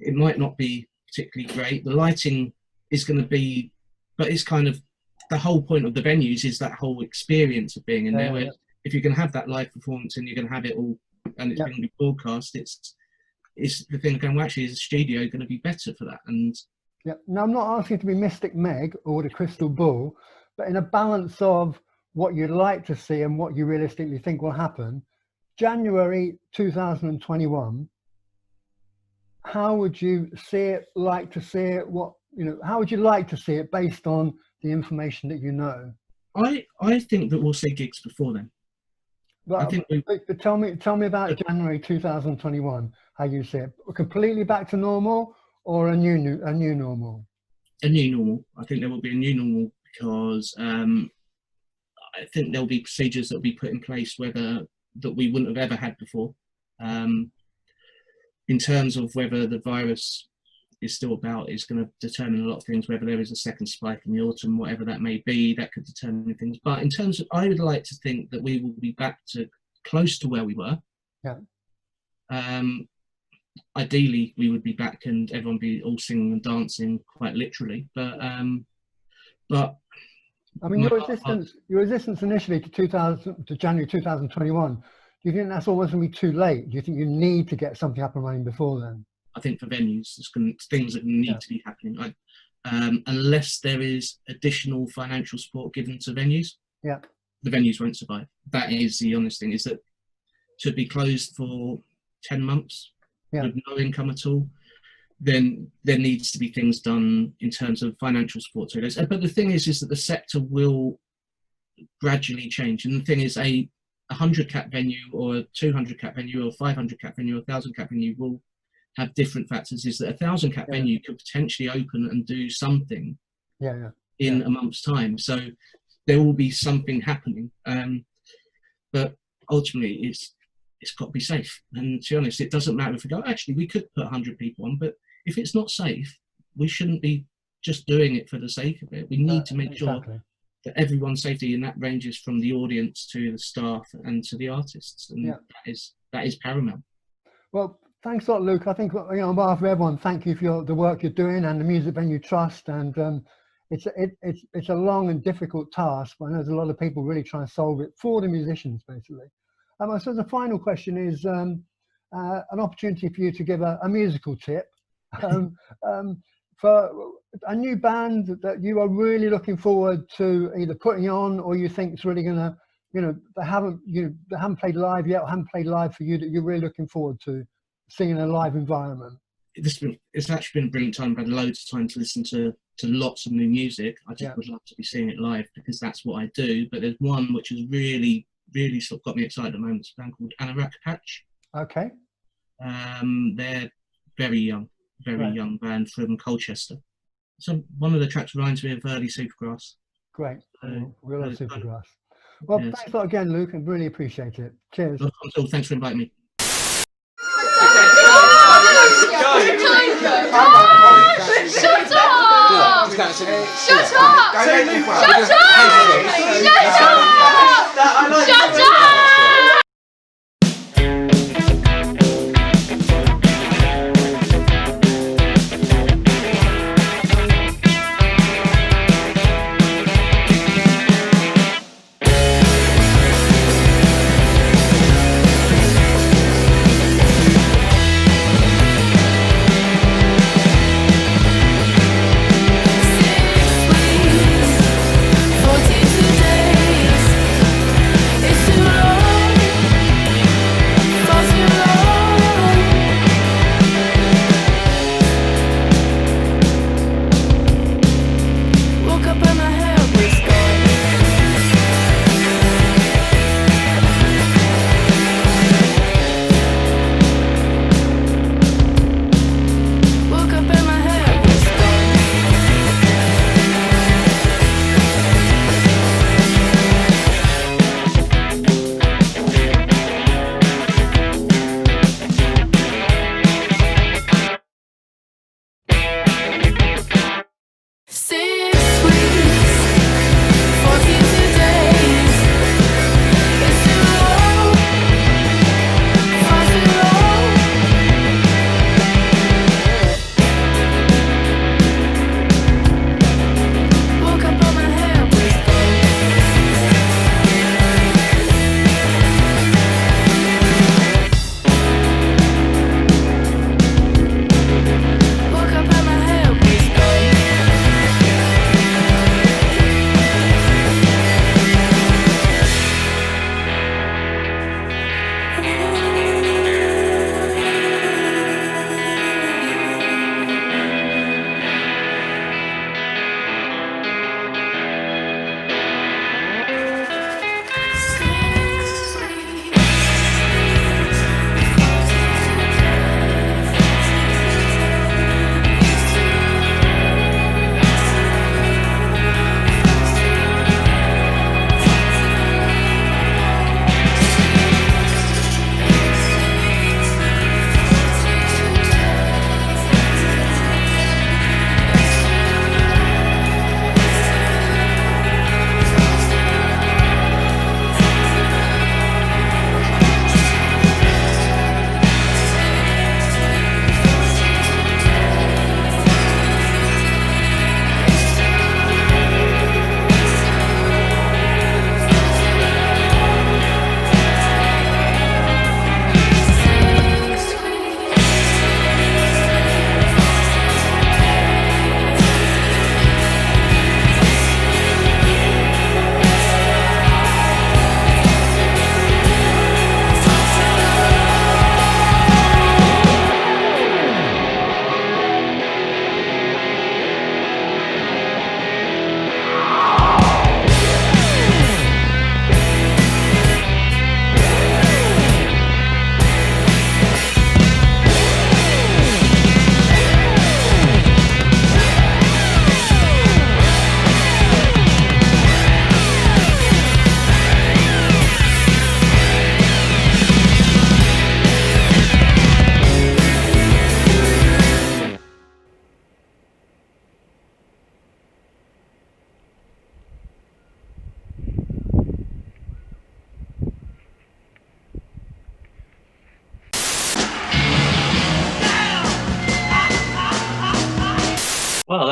Speaker 13: it might not be particularly great. The lighting is going to be, but it's kind of the whole point of the venues is that whole experience of being in there. Where if you're going to have that live performance and you're going to have it all and it's going to be broadcast, it's the thing of going, well, actually, is the studio going to be better for that? And
Speaker 2: now I'm not asking to be Mystic Meg or the crystal ball, but in a balance of what you'd like to see and what you realistically think will happen, January 2021, how would you see it, like to see it? How would you like to see it based on the information that you know?
Speaker 13: I think that we'll see gigs before then.
Speaker 2: But tell me about January 2021, how you see it. Completely back to normal or a new normal?
Speaker 13: A new normal. I think there will be a new normal because I think there'll be procedures that will be put in place that we wouldn't have ever had before. In terms of whether the virus is still about, is going to determine a lot of things, whether there is a second spike in the autumn, whatever that may be, that could determine things. But in terms of, I would like to think that we will be back to close to where we were. Ideally, we would be back and everyone be all singing and dancing quite literally. But I
Speaker 2: mean, your resistance initially to January 2021, do you think that's always going to be too late? Do you think you need to get something up and running before then?
Speaker 13: I think for venues, things that need to be happening. Unless there is additional financial support given to venues, the venues won't survive. That is the honest thing, is that to be closed for 10 months with no income at all, then there needs to be things done in terms of financial support to those. But the thing is that the sector will gradually change. And the thing is, a 100 cap venue or a 200 cap venue or 500 cap venue or 1,000 cap venue will have different factors. Is that a 1,000 cap venue could potentially open and do something in a month's time. So there will be something happening. But ultimately, it's got to be safe. And to be honest, it doesn't matter if we go, actually, we could put 100 people on, but if it's not safe, we shouldn't be just doing it for the sake of it. We need to make sure that everyone's safety, and that ranges from the audience to the staff and to the artists, and that is paramount.
Speaker 2: Well, Thanks a lot, Luke. I think, on behalf of everyone, thank you for the work you're doing and the Music Venue Trust. And it's a long and difficult task, but I know there's a lot of people really trying to solve it for the musicians, basically. I suppose the final question is an opportunity for you to give a musical tip for a new band that you are really looking forward to either putting on, or you think it's really going to, they haven't played live yet, or haven't played live for you, that you're really looking forward to seeing in a live environment.
Speaker 13: It's actually been a brilliant time. I've had loads of time to listen to lots of new music. I just would love to be seeing it live, because that's what I do. But there's one which has really sort of got me excited at the moment. It's a band called A&R Patch.
Speaker 2: Okay.
Speaker 13: They're very young band from Colchester. So one of the tracks reminds me of early Supergrass.
Speaker 2: Great. We love Supergrass. Well, thanks a lot again, Luke, and really appreciate it. Cheers.
Speaker 13: Thanks for inviting me.
Speaker 14: Shut up! Shut up! Tomorrow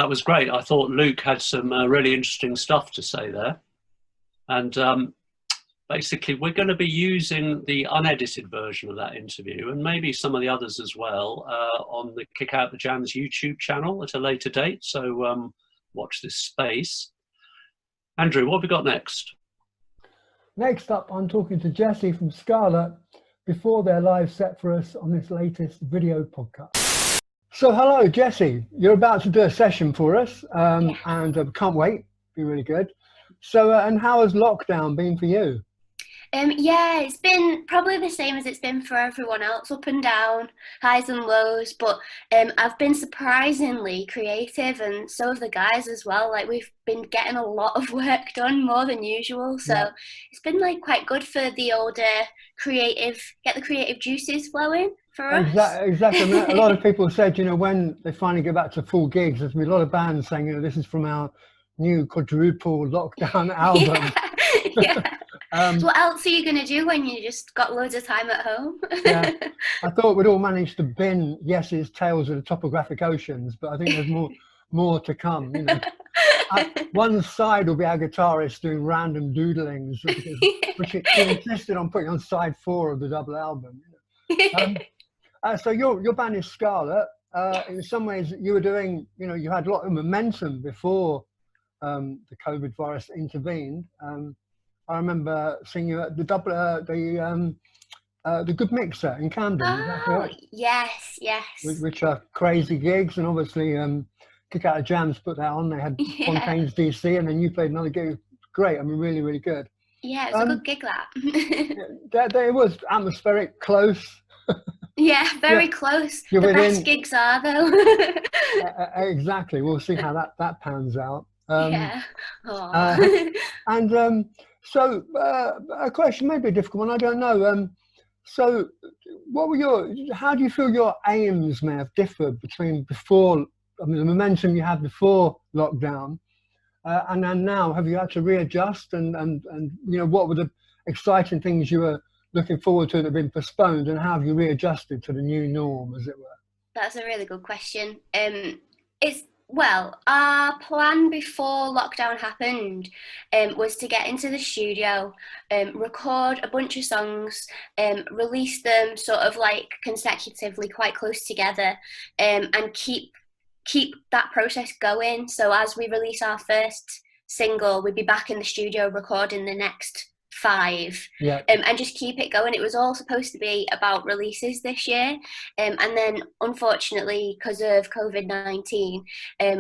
Speaker 1: that was great. I thought Luke had some really interesting stuff to say there. And basically, we're going to be using the unedited version of that interview, and maybe some of the others as well, on the Kick Out the Jams YouTube channel at a later date. So watch this space. Andrew, what have we got next?
Speaker 2: Next up, I'm talking to Jesse from Scarlet before their live set for us on this latest video podcast. So hello, Jesse. You're about to do a session for us, and can't wait. Be really good. So, and how has lockdown been for you?
Speaker 15: Yeah, it's been probably the same as it's been for everyone else, up and down, highs and lows, but I've been surprisingly creative, and so have the guys as well. Like, we've been getting a lot of work done, more than usual, so it's been like quite good for the older creative, get the creative juices flowing for us.
Speaker 2: Exactly. I mean, a lot of people said, you know, when they finally get back to full gigs, there's been a lot of bands saying, you know, this is from our new quadruple lockdown album.
Speaker 15: Yeah. So what else are you going to do when you just got loads of time at home?
Speaker 2: Yeah, I thought we'd all managed to bin Yes's Tales of the Topographic Oceans, but I think there's more to come. You know, one side will be our guitarist doing random doodlings, which he insisted on putting on side 4 of the double album. You know. So your band is Scarlet. In some ways, you were doing, you know, you had a lot of momentum before the COVID virus intervened. I remember seeing you at the Good Mixer in Camden.
Speaker 15: Oh, yes.
Speaker 2: Which are crazy gigs, and obviously Kick Out the Jams put that on. They had Fontaine's DC, and then you played another gig. Great, I mean, really, really good.
Speaker 15: Yeah, it was a good gig, that.
Speaker 2: It was atmospheric, close.
Speaker 15: Yeah, very close. The best gigs are, though.
Speaker 2: Exactly. We'll see how that pans out.
Speaker 15: Yeah.
Speaker 2: So a question, maybe a difficult one, I don't know. So what were how do you feel your aims may have differed between before, I mean, the momentum you had before lockdown, and then now? Have you had to readjust, and you know, what were the exciting things you were looking forward to that have been postponed, and how have you readjusted to the new norm, as it were?
Speaker 15: That's a really good question. Well, our plan before lockdown happened was to get into the studio, record a bunch of songs, release them sort of like consecutively, quite close together, and keep that process going. So as we release our first single, we'd be back in the studio recording the next 5, and just keep it going. It was all supposed to be about releases this year, and then unfortunately, because of COVID-19,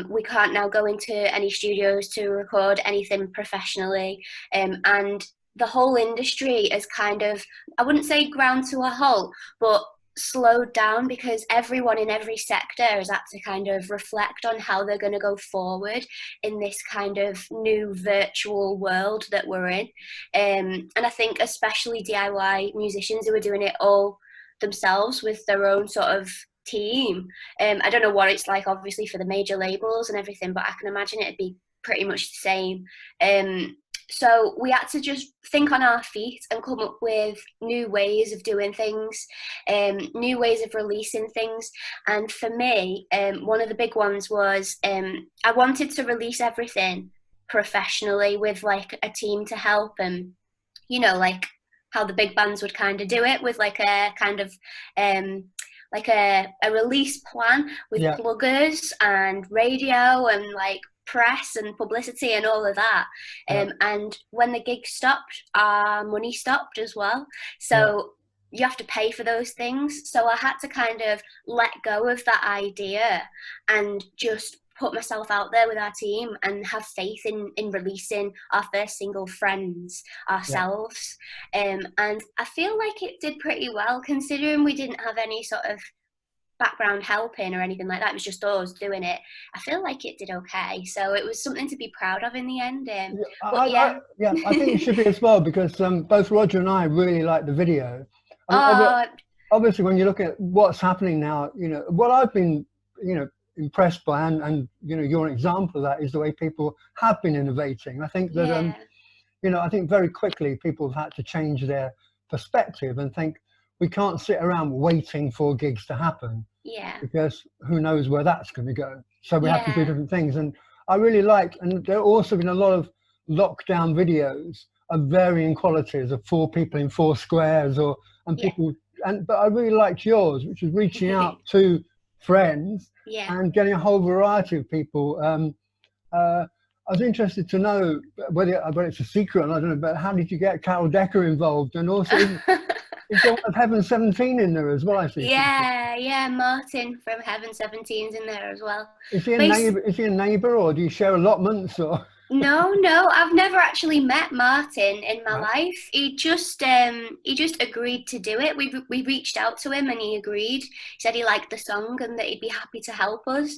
Speaker 15: we can't now go into any studios to record anything professionally, and the whole industry has kind of, I wouldn't say ground to a halt, but slowed down, because everyone in every sector has had to kind of reflect on how they're going to go forward in this kind of new virtual world that we're in, and I think especially DIY musicians who are doing it all themselves with their own sort of team. I don't know what it's like obviously for the major labels and everything, but I can imagine it'd be pretty much the same. So we had to just think on our feet and come up with new ways of doing things, new ways of releasing things. And for me, one of the big ones was I wanted to release everything professionally with like a team to help, and you know, like how the big bands would kind of do it, with like a kind of like a release plan with pluggers and radio and like press and publicity and all of that, and when the gig stopped, our money stopped as well, so you have to pay for those things. So I had to kind of let go of that idea and just put myself out there with our team and have faith in releasing our first single, Friends, ourselves, and I feel like it did pretty well, considering we didn't have any sort of background helping or anything like that. It was just us doing it. I feel like it did okay, so it was something to be proud of in the end. I
Speaker 2: think it should be as well, because both Roger and I really like the video. Obviously when you look at what's happening now, you know, what I've been, you know, impressed by, and you know, you're an example of that, is the way people have been innovating. I think that you know, I think very quickly people have had to change their perspective and think, we can't sit around waiting for gigs to happen.
Speaker 15: Yeah.
Speaker 2: Because who knows where that's going to go. So we have to do different things. And I really liked, and there have also been a lot of lockdown videos of varying qualities of 4 people in 4 squares, but I really liked yours, which was reaching out to friends and getting a whole variety of people. I was interested to know whether it's a secret, and I don't know, but how did you get Carol Decker involved? And also, is Heaven 17 in there as well? I see.
Speaker 15: Yeah, Martin from Heaven 17's in there as well.
Speaker 2: Is he a neighbour? Is he a neighbour, or do you share allotments? Or
Speaker 15: No, I've never actually met Martin in my life. He just agreed to do it. We reached out to him and he agreed. He said he liked the song and that he'd be happy to help us.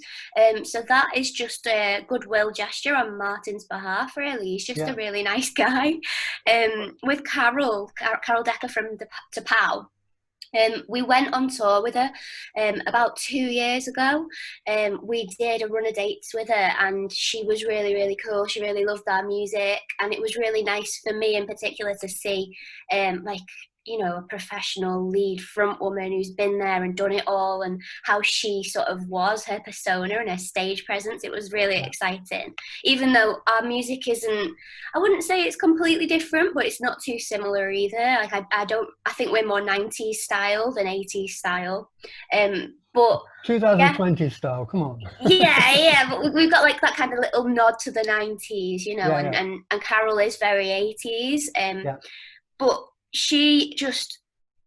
Speaker 15: So that is just a goodwill gesture on Martin's behalf, really. He's just a really nice guy. With Carol Decker from To Pow. We went on tour with her about 2 years ago. We did a run of dates with her and she was really, really cool. She really loved our music, and it was really nice for me in particular to see a professional lead front woman who's been there and done it all, and how she sort of was, her persona and her stage presence. It was really exciting, even though our music isn't, I wouldn't say it's completely different, but it's not too similar either. Like I think we're more 90s style than 80s style. But
Speaker 2: 2020 style, come on.
Speaker 15: But we've got like that kind of little nod to the 90s, and Carol is very 80s. But she just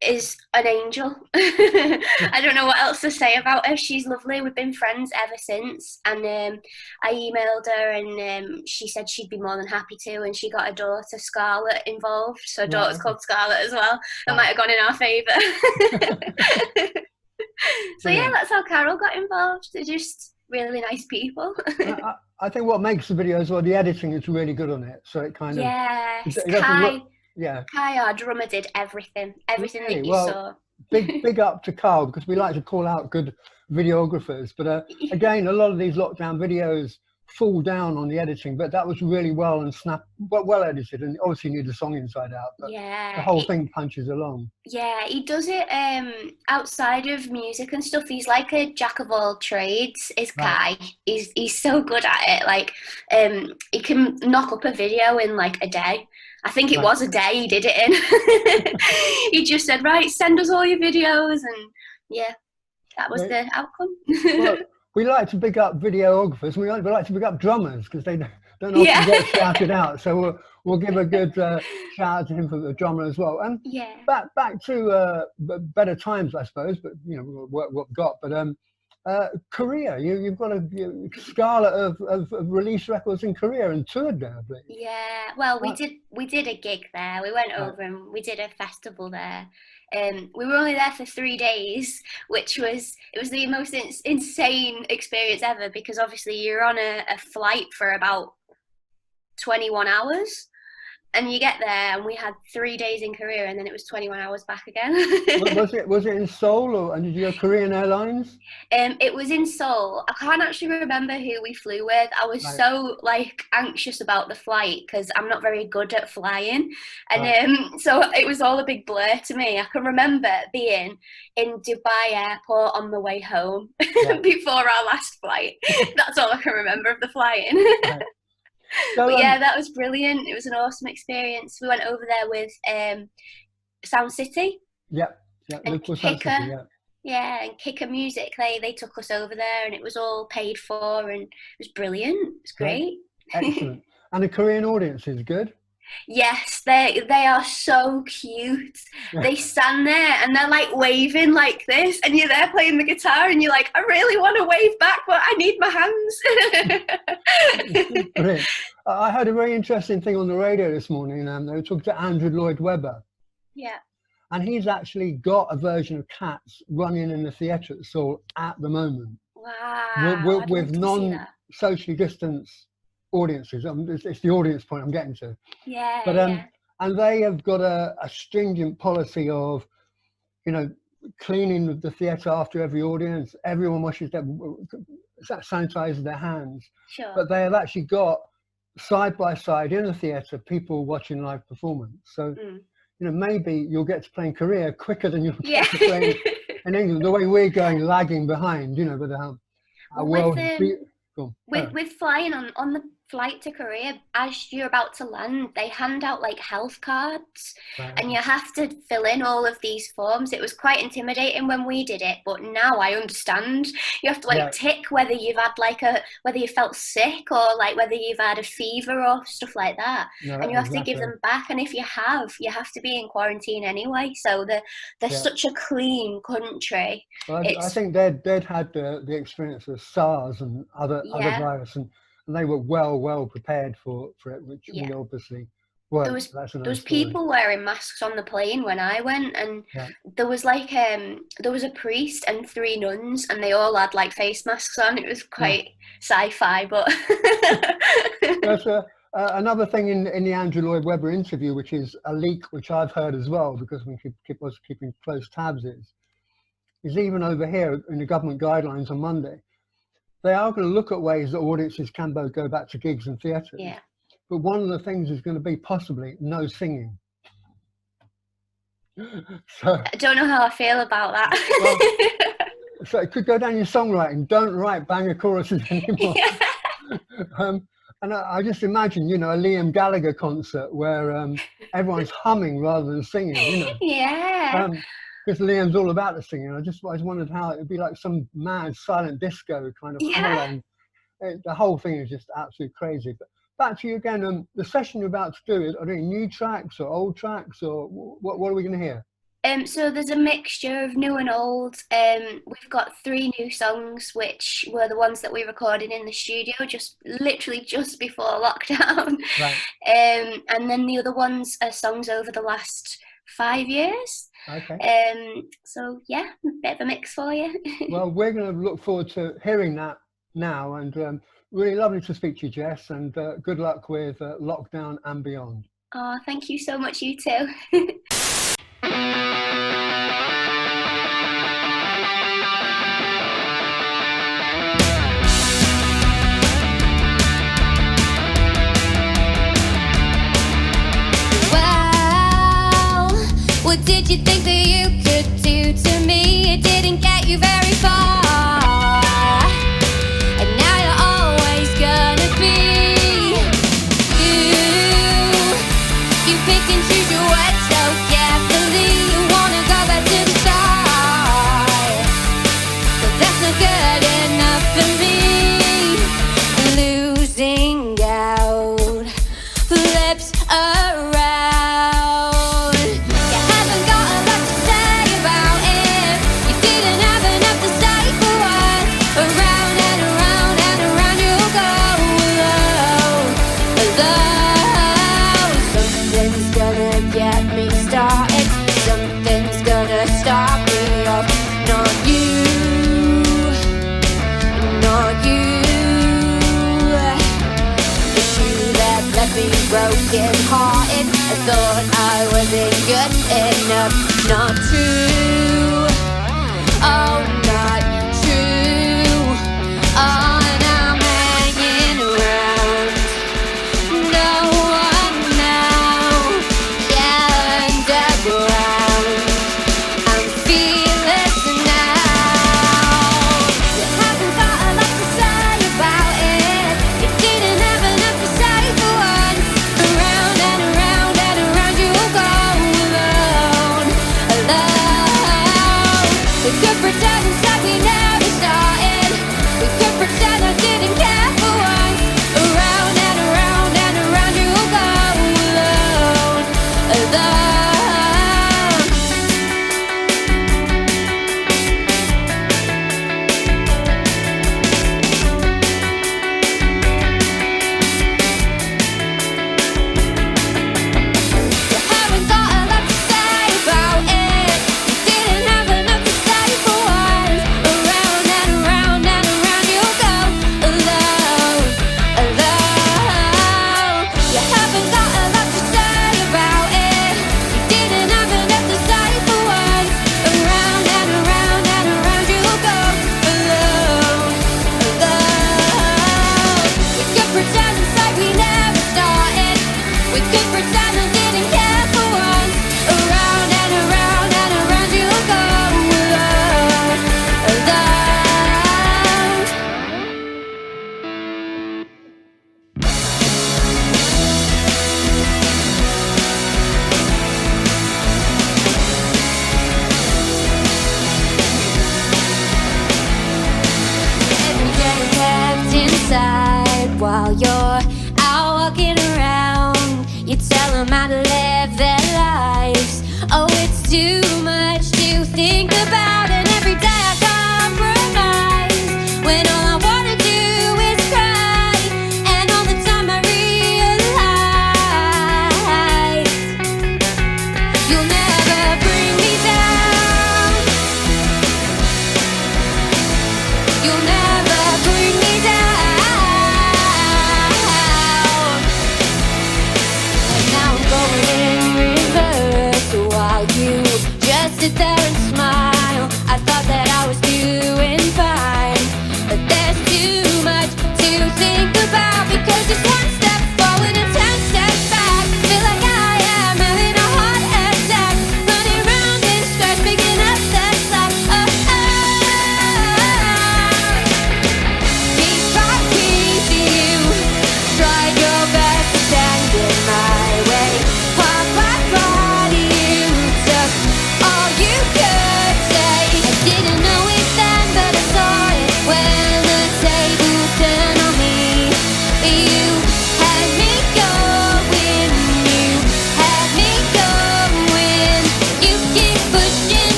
Speaker 15: is an angel. I don't know what else to say about her. She's lovely. We've been friends ever since. And I emailed her and she said she'd be more than happy to. And she got her daughter Scarlet involved. So her daughter's called Scarlet as well. That might have gone in our favour. So that's how Carol got involved. They're just really nice people.
Speaker 2: I think what makes the video as well, the editing is really good on it. So it kind of...
Speaker 15: Kai, our drummer, did everything that you saw.
Speaker 2: big up to Carl, because we like to call out good videographers. But again, a lot of these lockdown videos fall down on the editing, but that was really well edited, and obviously you need the song inside out. But the whole thing punches along. Yeah,
Speaker 15: he does it outside of music and stuff. He's like a jack of all trades. Is Kai? He's so good at it. Like he can knock up a video in like a day. I think it was a day he did it in. He just said, right, send us all your videos, and that was the outcome.
Speaker 2: Well, we like to big up videographers. We like to big up drummers because they don't often get shouted out. So we'll give a good shout out to him for the drummer as well. And back to better times, I suppose. But what we've got. But Korea, you've got a Scarlet of released records in Korea and toured there, I believe.
Speaker 15: Yeah, well, we did a gig there. We went over and we did a festival there. We were only there for 3 days, which was the most insane experience ever, because obviously you're on a flight for about 21 hours. And you get there, and we had 3 days in Korea, and then it was 21 hours back again.
Speaker 2: was it in Seoul, and did you go Korean Airlines?
Speaker 15: It was in Seoul. I can't actually remember who we flew with. I was so anxious about the flight because I'm not very good at flying, and so it was all a big blur to me. I can remember being in Dubai airport on the way home before our last flight. That's all I can remember of the flying. So, but that was brilliant. It was an awesome experience. We went over there with Sound City.
Speaker 2: And
Speaker 15: Kicker. And Kicker Music. They took us over there, and it was all paid for, and it was brilliant. It was great.
Speaker 2: Excellent. And the Korean audience is good.
Speaker 15: Yes, they are so cute. They stand there and they're like waving like this, and you're there playing the guitar, and you're like, I really want to wave back, but I need my hands.
Speaker 2: Brilliant. I heard a very interesting thing on the radio this morning. They were talking to Andrew Lloyd Webber. And he's actually got a version of Cats running in the theatre at Seoul at the moment.
Speaker 15: Wow.
Speaker 2: With non-socially distanced audiences. It's the audience point I'm getting to. And they have got a stringent policy of, cleaning the theatre after every audience. Everyone washes sanitizes their hands. But they have actually got side by side in the theatre people watching live performance. So maybe you'll get to play in Korea quicker than you'll get to play in England, the way we're going lagging behind, you know, with our world.
Speaker 15: With flying on the flight to Korea, as you're about to land, they hand out like health cards, and you have to fill in all of these forms. It was quite intimidating when we did it, but now I understand. You have to like tick whether you've had whether you felt sick or like whether you've had a fever or stuff like that, and you have to give them back. And if you have to be in quarantine anyway. So they're such a clean country.
Speaker 2: Well, I think they'd had the experience of SARS and other virus, and they were well prepared for it, which we obviously weren't.
Speaker 15: There was people wearing masks on the plane when I went, and there was like there was a priest and 3 nuns, and they all had like face masks on. It was quite sci-fi, but
Speaker 2: there's another thing in the Andrew Lloyd Webber interview, which is a leak, which I've heard as well, because we was keeping close tabs, is even over here in the government guidelines on Monday, they are going to look at ways that audiences can both go back to gigs and theatres.
Speaker 15: Yeah.
Speaker 2: But one of the things is going to be possibly no singing. So
Speaker 15: I don't know how I feel about that.
Speaker 2: So it could go down your songwriting. Don't write banger choruses anymore. And I just imagine, you know, a Liam Gallagher concert where everyone's humming rather than singing, you know.
Speaker 15: Yeah.
Speaker 2: Because Liam's all about the singing. I just wondered how it would be like some mad silent disco kind of hum along. The whole thing is just absolutely crazy. But back to you again. The session you're about to do, are they new tracks or old tracks, or what are we going to hear?
Speaker 15: So there's a mixture of new and old. We've got 3 new songs, which were the ones that we recorded in the studio literally just before lockdown. Right. And then the other ones are songs over the last 5 years.
Speaker 2: Okay.
Speaker 15: So yeah, a bit of a mix for you.
Speaker 2: Well, we're going to look forward to hearing that now, and really lovely to speak to you, Jess, and good luck with lockdown and beyond.
Speaker 15: Oh, thank you so much, you too.
Speaker 16: What did you think that you could do to me? It didn't get you very far, and now you're always gonna be you pick and choose your words so carefully. You wanna go back to the start, but that's not good enough for me. Losing out flips around. Broken hearted, I thought I wasn't good enough. Not true, oh not true. Oh, and I'm hanging around, no one now, yeah, underground. I'm fearless now. You haven't got a lot to say about it. You didn't have enough to say for once. Around and around and around you go, alone, alone. We could pretend instead we never started. We could pretend I didn't care for once. Around and around and around you go, alone, alone. Haven't got a lot to say about it. You didn't have enough to say for once. Around and around and around you go,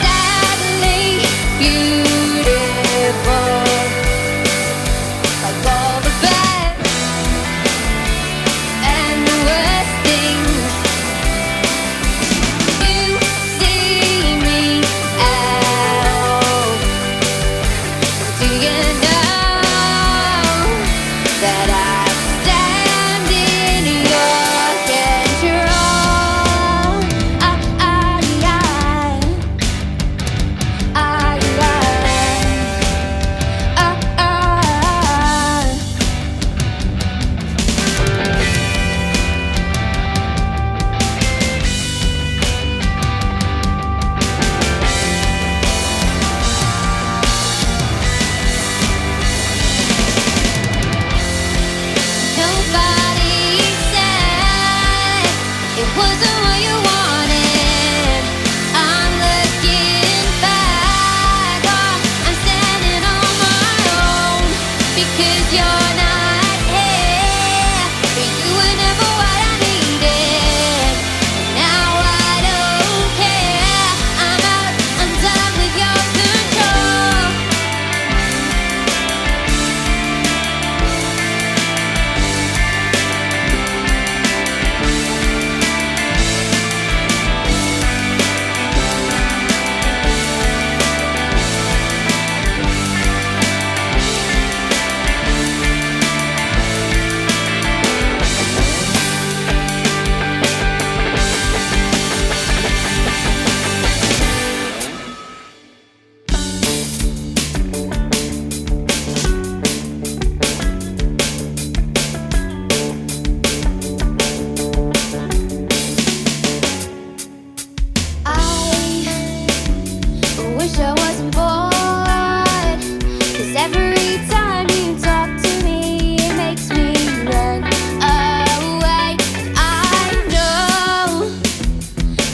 Speaker 16: Sadly beautiful, like all the best and the worst things. You see me at all. Do you know that I stand in your control? Nobody said it wasn't what you wanted. I'm looking back, I'm standing on my own, because you're not here, but you were never what I needed. Now I don't care, I'm out, I'm done with your control. I wish I wasn't bored, 'cause every time you talk to me, it makes me run away. I know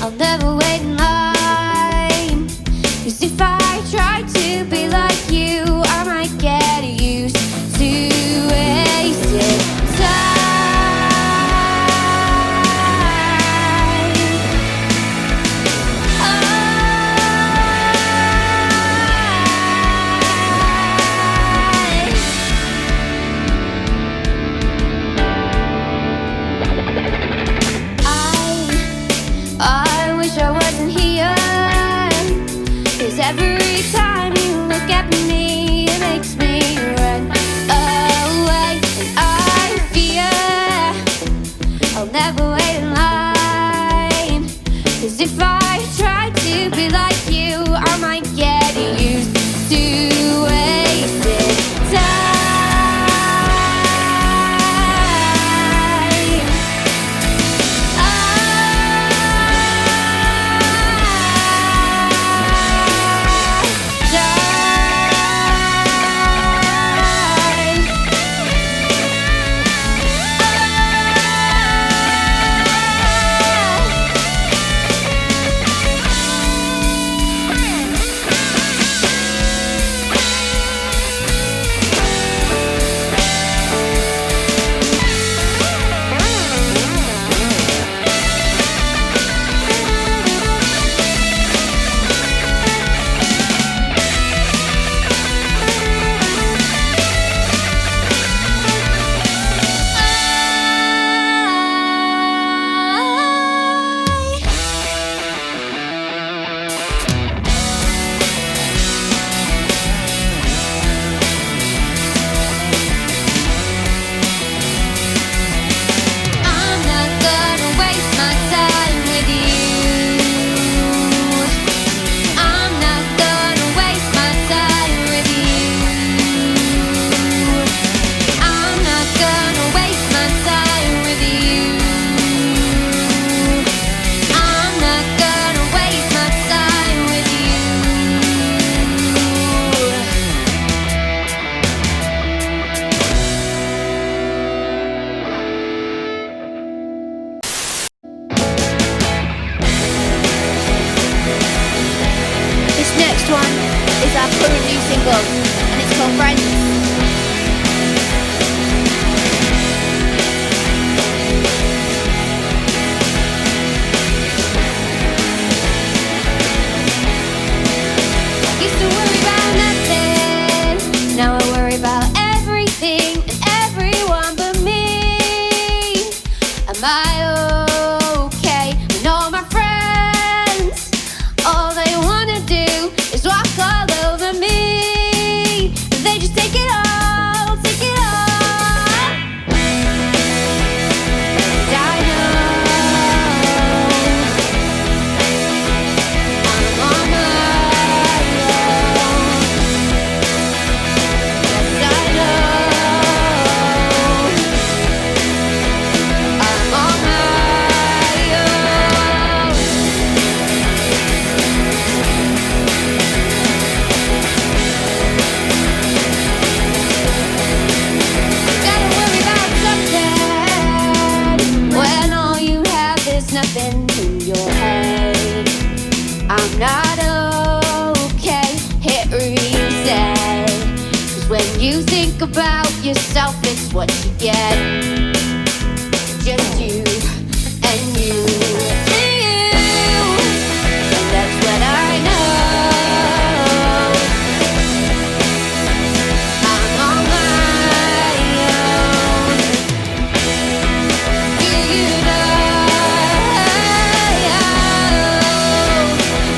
Speaker 16: I'll never wait in line, 'cause if I try to be like you, I might get used to wasted time. I wish I wasn't here, 'cause every time you look at me, it makes me run away. And I fear I'll never wait in line, 'cause if I try to be like you, I might get used to wasted time. you think about yourself, it's what you get. Just you and you. And that's what I know. I'm on my own. Do you know?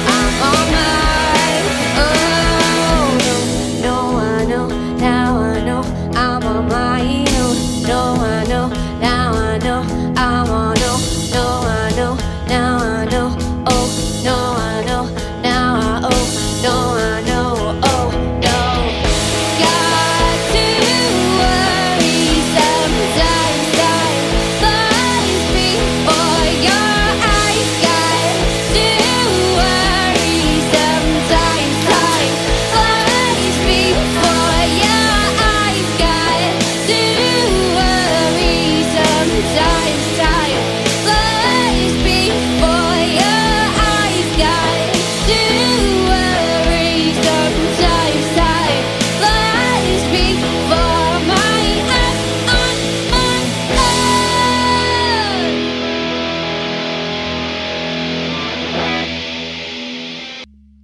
Speaker 16: I'm on my own. No, I know, now I know, I'm on my own. No, I know, now I know, I'm on. No, I know, now I know. Oh, no, I know, now I oh, no, I know, oh, no. Got to worry sometimes. Time flies before your eyes. Got to worry sometimes. Time flies before your eyes. Got to worry sometimes. Time flies before your eyes. Got to worry sometimes. Time flies before my eyes.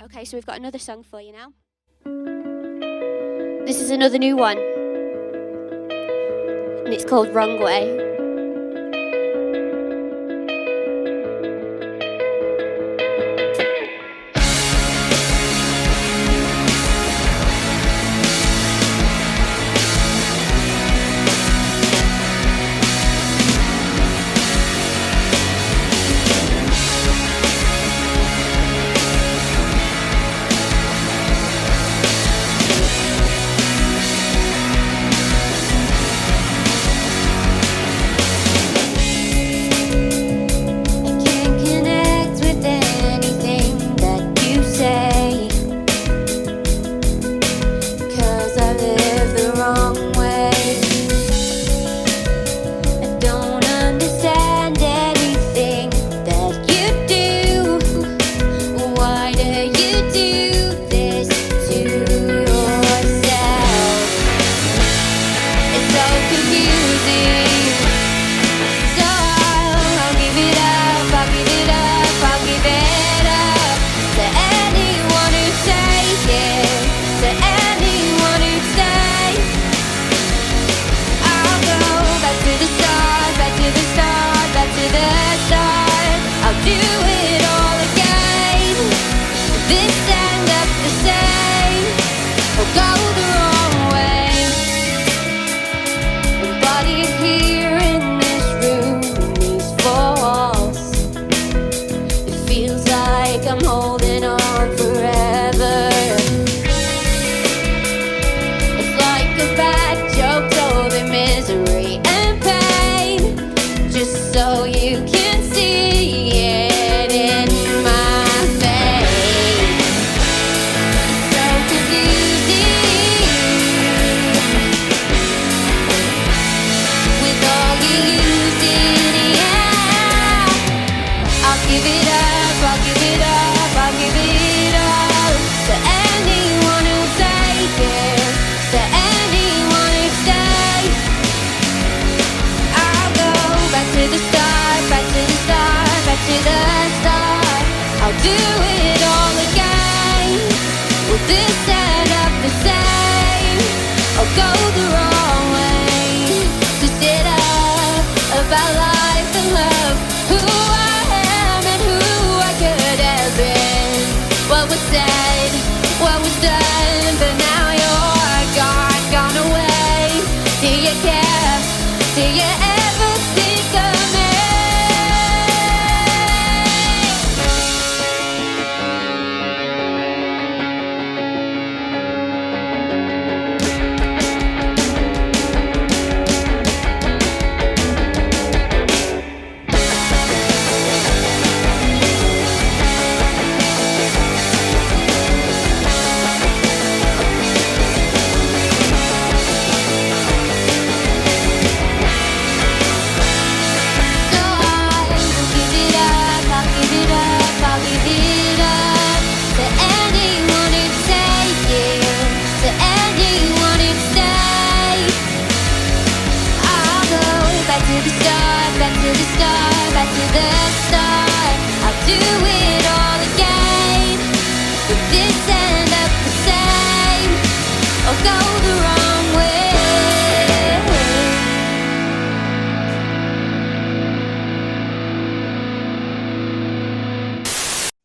Speaker 16: Okay, so we've got another song for you now. This is another new one, and it's called Wrong Way.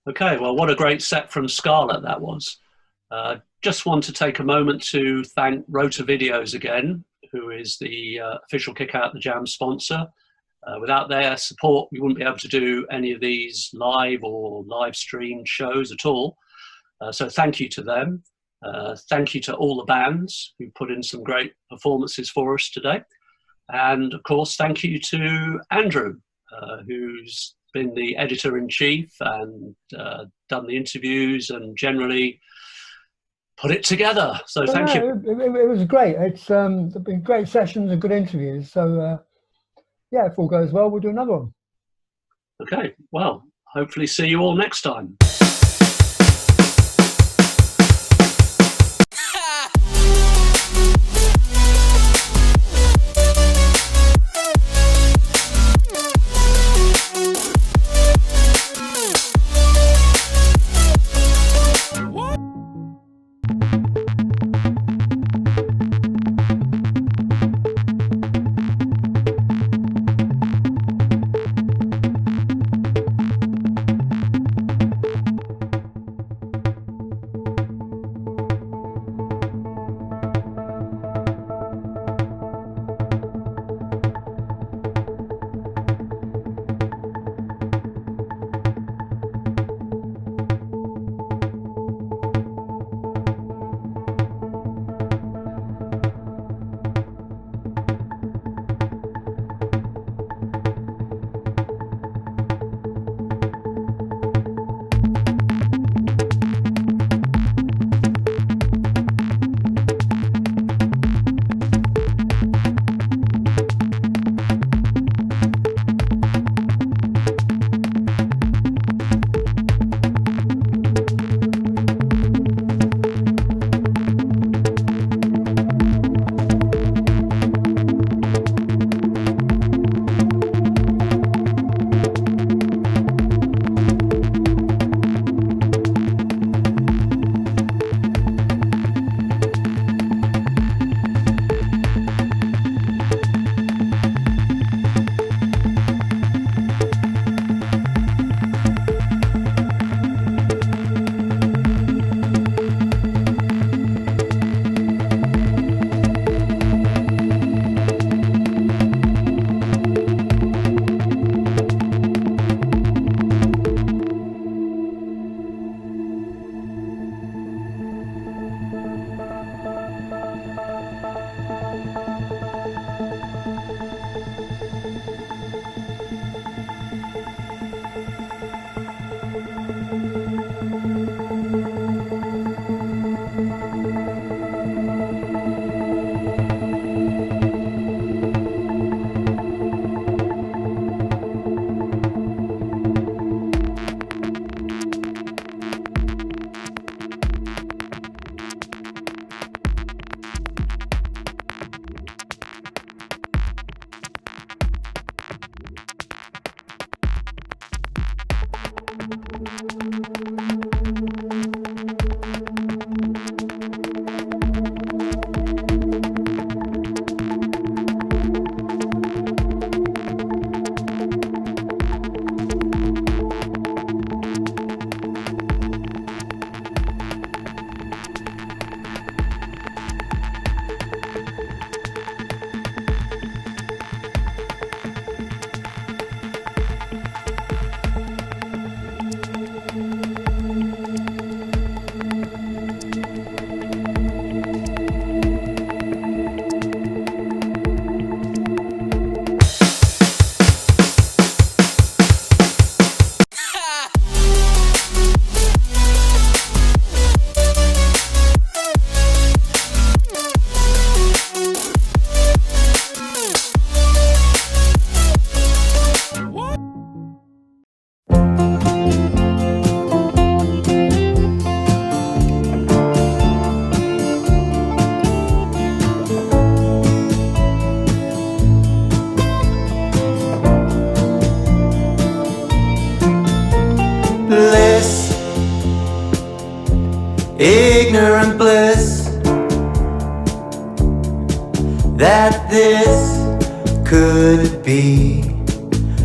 Speaker 1: Okay, well, what a great set from Scarlet that was. Just want to take a moment to thank Rotor Videos again, who is the official Kick Out the Jam sponsor. Without their support, we wouldn't be able to do any of these live or live streamed shows at all. So thank you to them. Thank you to all the bands who put in some great performances for us today. And of course, thank you to Andrew, who's been the editor-in-chief and done the interviews and generally put it together. So thank you.
Speaker 2: It was great. It's been great sessions and good interviews. So yeah, if all goes well, we'll do another one.
Speaker 1: Okay, well, hopefully see you all next time.
Speaker 11: ignorant bliss that this could be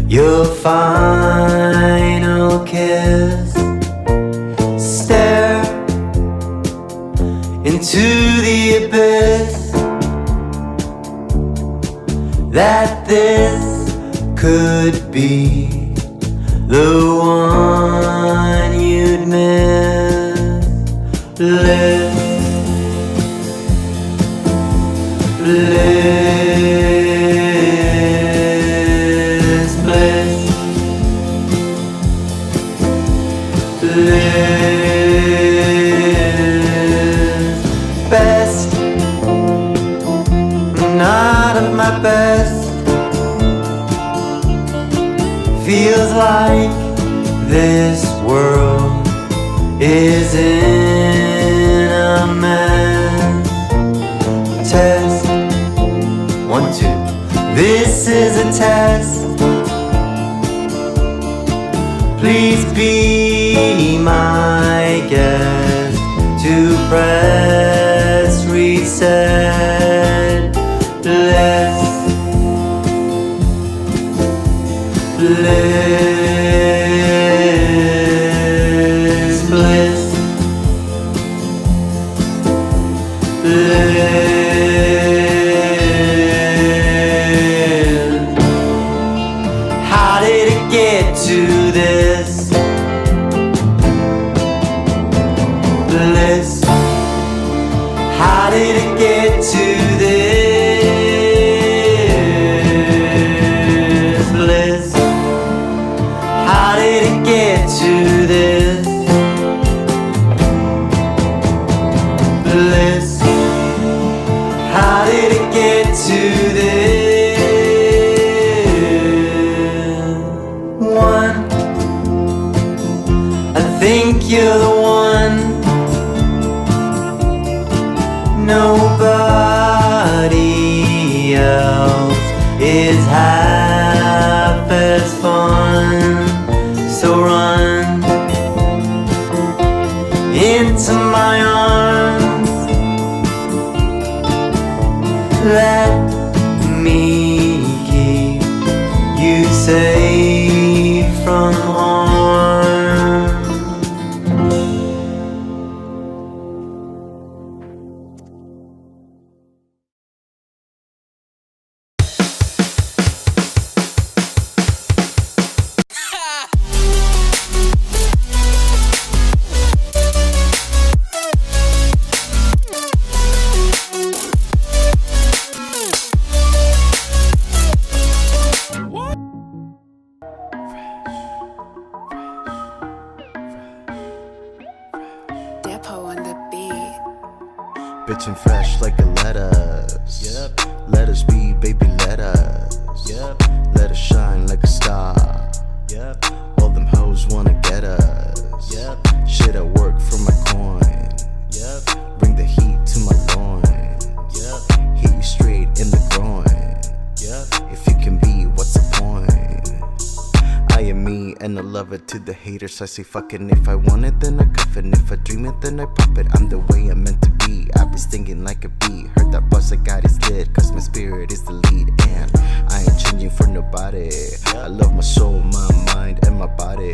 Speaker 11: your final kiss.
Speaker 17: into the abyss, that this could be the one you'd miss. Bliss, bliss, bliss, bliss. Best, not at my best. Feels like this world is in a mess. Test, 1, 2. This is a test. Please be my guest to press reset. Bless, bliss, bliss, bliss. How did it get to this? Bliss. How did it get to this? Bliss. How did it get to this? Bliss. How did it get to this? One, I think you're the one. Nobody else is half as fun. So run into my arms. Let me keep you safe from harm.
Speaker 18: Bitchin' fresh like a lettuce. Yep. Let us be, baby, let us. Yep. Let us shine like a star. Yep. All them hoes wanna get us. Yep. Shit, I work for my coin. Yep. Bring the heat to my loin. Yep. Hit you straight in the groin. Yep. If you can be, what's the point? I am me and I love it. To the haters I say fucking. If I want it then I cuff it. If I dream it then I pop it. I'm the way I'm meant to be. I be stinging like a bee. Heard that boss I got is lit, cause my spirit is the lead. And I ain't changing for nobody. I love my soul, my mind and my body.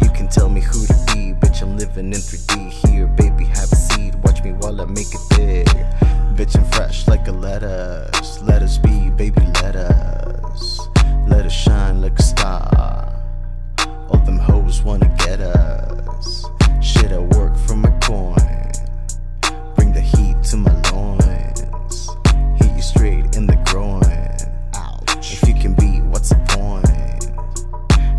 Speaker 18: You can tell me who to be, bitch, I'm living in 3D. Here baby, have a seat, watch me while I make it big. Bitch, I'm fresh like a lettuce. Let us be, baby, let us. Let us shine like a star. All them hoes wanna get us. Shit, I work for my coin. Bring the heat to my loins. Hit you straight in the groin. Ouch. If you can be, what's the point?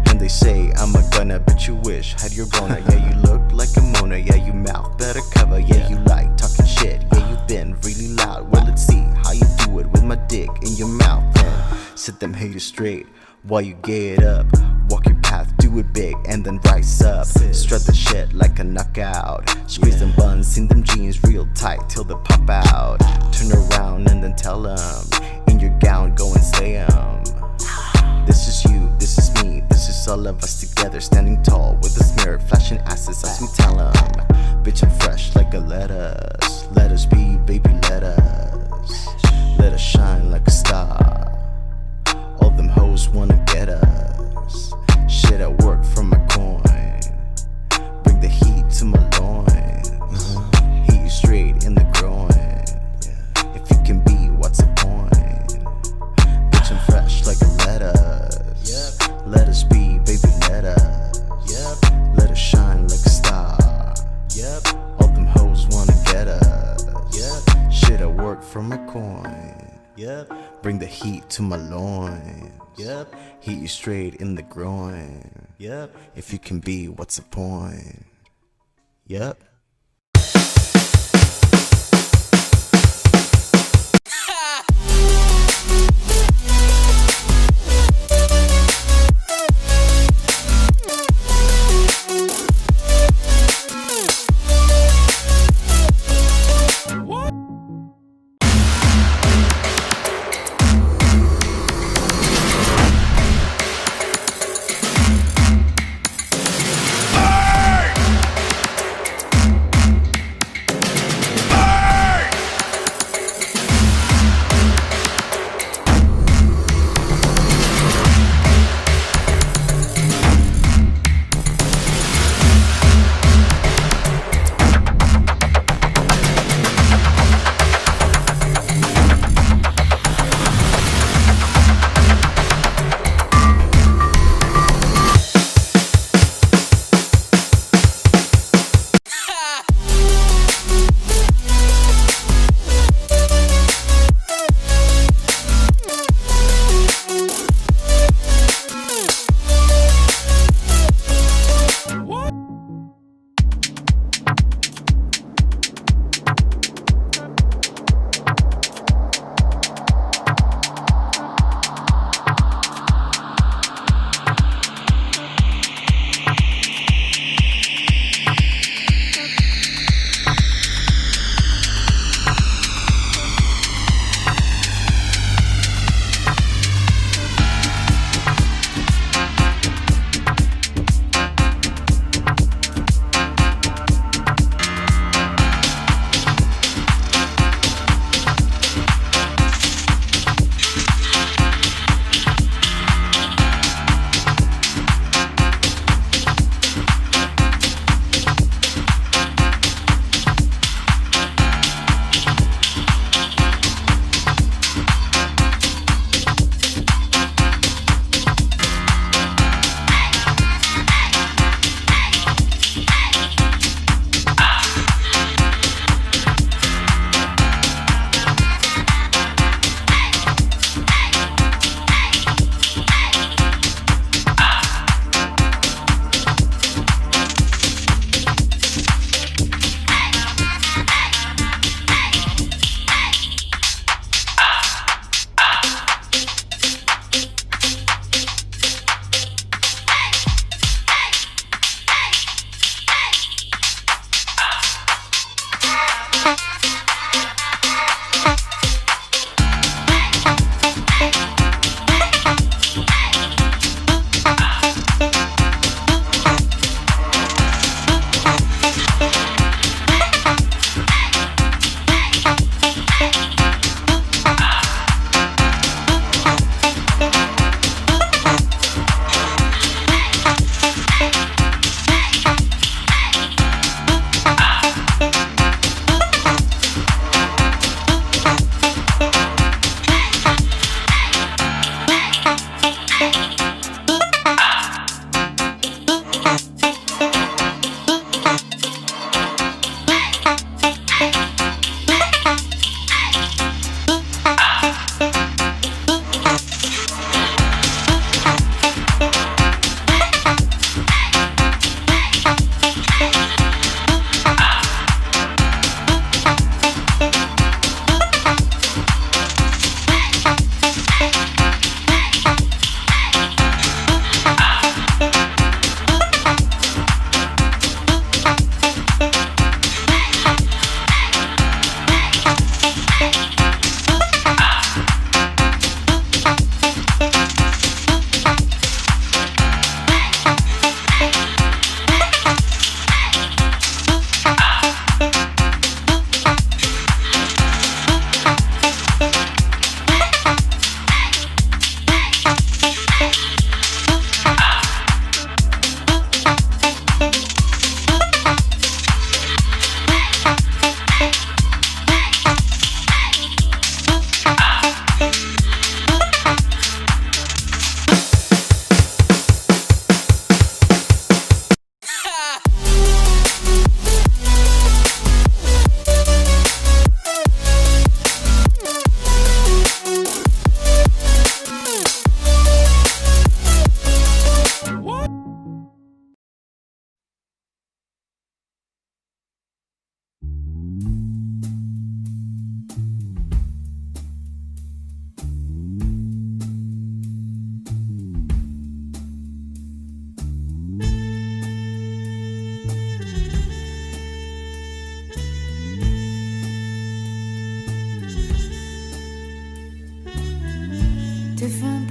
Speaker 18: And they say I'm a gunner, but you wish had your boner. Yeah, you look like a Mona. Yeah, you mouth better cover. Yeah, you like talking shit. Yeah, you been really loud. Well, let's see how you do it with my dick in your mouth. And set them haters straight while you get up. Walk your path, do it big, and then rise up. Strut the shit like a knockout. Squeeze them buns in them jeans real tight till they pop out. Turn around and then tell them, in your gown, go and slay them. This is you, this is me, this is all of us together. Standing tall with a smear, flashing asses as we tell them. Bitch, I'm fresh like a lettuce. Let us be, baby, let us. Let us shine like a star. All them hoes wanna get us. Shit, I work for my coin. Bring the heat to my loins. Heat you straight in the Yep. Bring the heat to my loins. Yep. Heat you straight in the groin. Yep. If you can be, what's the point? Yep.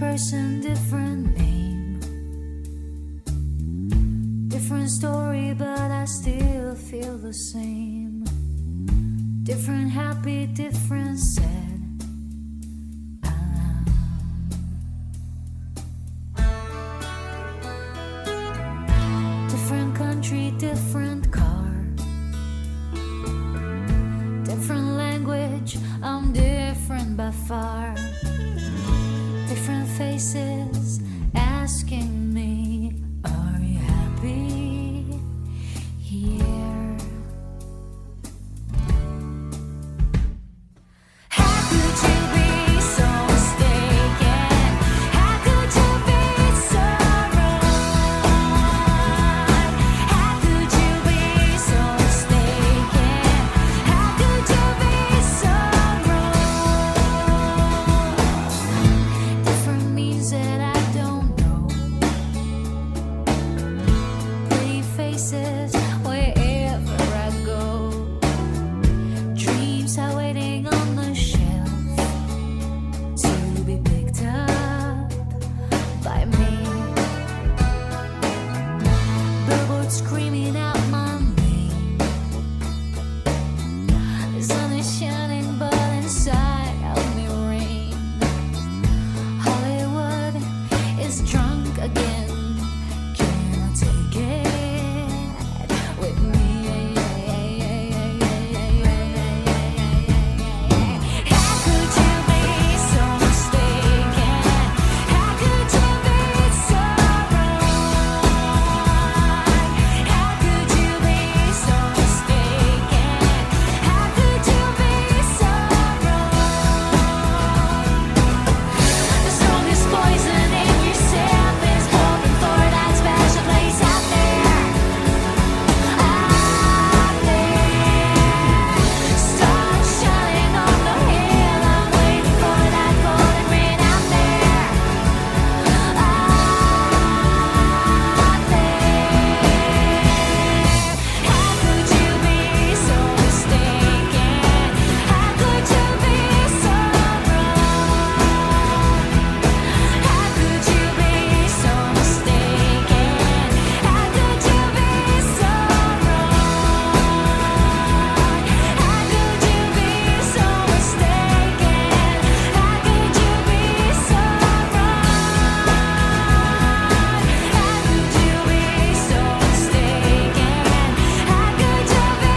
Speaker 16: person, different name, different story, but I still feel the same. Different happy, different sad. Different country, different car, different language, I'm different by far. Different faces asking me, are you happy here? How could you be so mistaken? How could you be so wrong? How could you be so mistaken? How could you be so wrong? Different means that I don't know. Pretty faces wherever I go. Dreams are waiting on the shelf to be picked up by me. Billboards screaming out my name. The sun is shining, but inside of me rain. Hollywood is drunk again. Can I take it with me? How could you be so mistaken? How could you be so wrong? How could you be so mistaken? How could you be so wrong? The strongest poison in yourself is hoping for that special place out there. Stars shining on the hill, I'm waiting for that golden rain out there. How could you be so mistaken? How could you be so wrong? How could you be so mistaken? How could you be so wrong? How could you be so mistaken? How could you be so wrong? How could you be so mistaken? How could you be?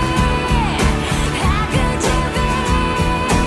Speaker 16: How could you be so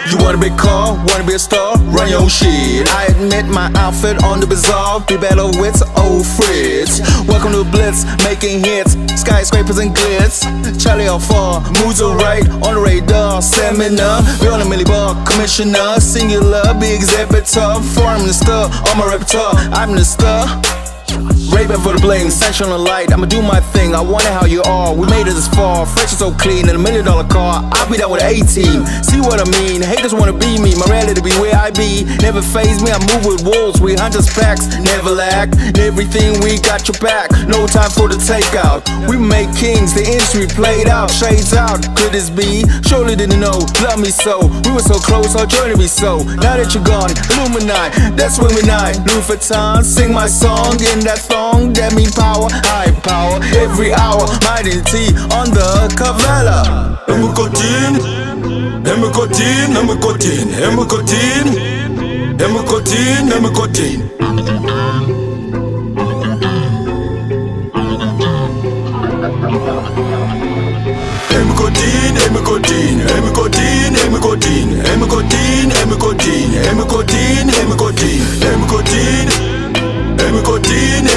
Speaker 19: You want a big car, wanna be a star, run your own shit. I admit my outfit on the bazaar, be better with old Fritz. Welcome to Blitz, making hits, skyscrapers and glitz. Charlie all far, moves are right, on the radar, seminar. We on a millibar, commissioner, singular, big exhibitor. Foreign minister, on my repertoire, I'm the star. Ray-Ban for the bling, sunshine and light. I'ma do my thing, I wonder how you are. We made it this far, fresh and so clean. In $1 million car, I'll be down with A-team. See what I mean? Haters wanna be me, my reality be where I be. Never phase me, I move with wolves. We hunters packs, never lack. Everything we got your back, no time for the takeout. We make kings, the industry played out. Shades out, could this be? Surely didn't know, love me so. We were so close, our journey be so. Now that you're gone, Illuminati, that's when we night. Louis Vuitton, sing my song in that thong. That mean power, high power, every hour. Identity on the Cavella.
Speaker 20: Nicotine, nicotine, nicotine, nicotine, nicotine, nicotine. Nicotine, nicotine, nicotine, nicotine, nicotine, nicotine, nicotine,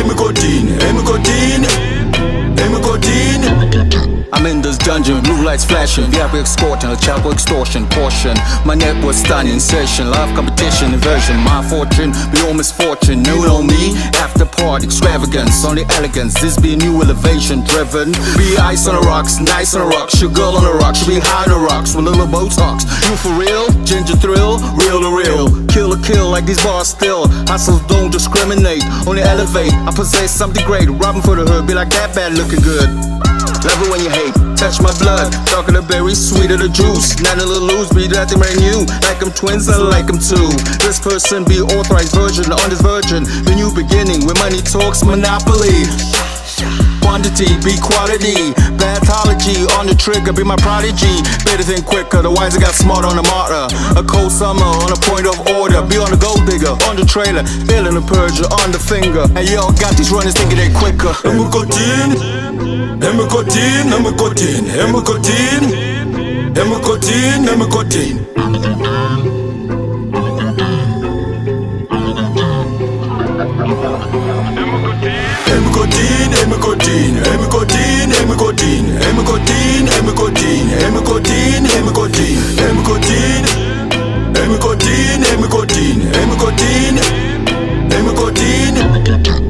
Speaker 20: nicotine, nicotine.
Speaker 19: I'm in this dungeon, blue lights flashing, VIP escorting, a child extortion, caution. My net was stunning, session, live competition, inversion. My fortune, beyond misfortune, know me. After party, extravagance, only elegance. This be a new elevation, driven. Be ice on the rocks, nice on the rocks. Your girl on the rocks, she be high on the rocks with little Botox. You for real? Ginger thrill, real to real. Kill or kill like these bars still. Hustles don't discriminate, only elevate. I possess something great, robbing for the hood, be like that bad looking good. Love it when you hate, touch my blood. Darker the berry, sweeter the juice. Not a little loose, be nothing brand new. Like I'm twins, I like them too. This person be authorized virgin, on this virgin. The new beginning, when money talks, monopoly. Quantity, be quality. Pathology on the trigger, be my prodigy. Better than quicker, the wiser got smart on the martyr. A cold summer on a point of order. Be on the gold digger, on the trailer. Feeling the purger on the finger. And y'all got these runners thinking they quicker.
Speaker 20: Nicotine, nicotine, nicotine, nicotine, nicotine, nicotine. Nicotine, nicotine, nicotine, nicotine, nicotine, nicotine, nicotine, nicotine, nicotine, nicotine, nicotine, nicotine, nicotine.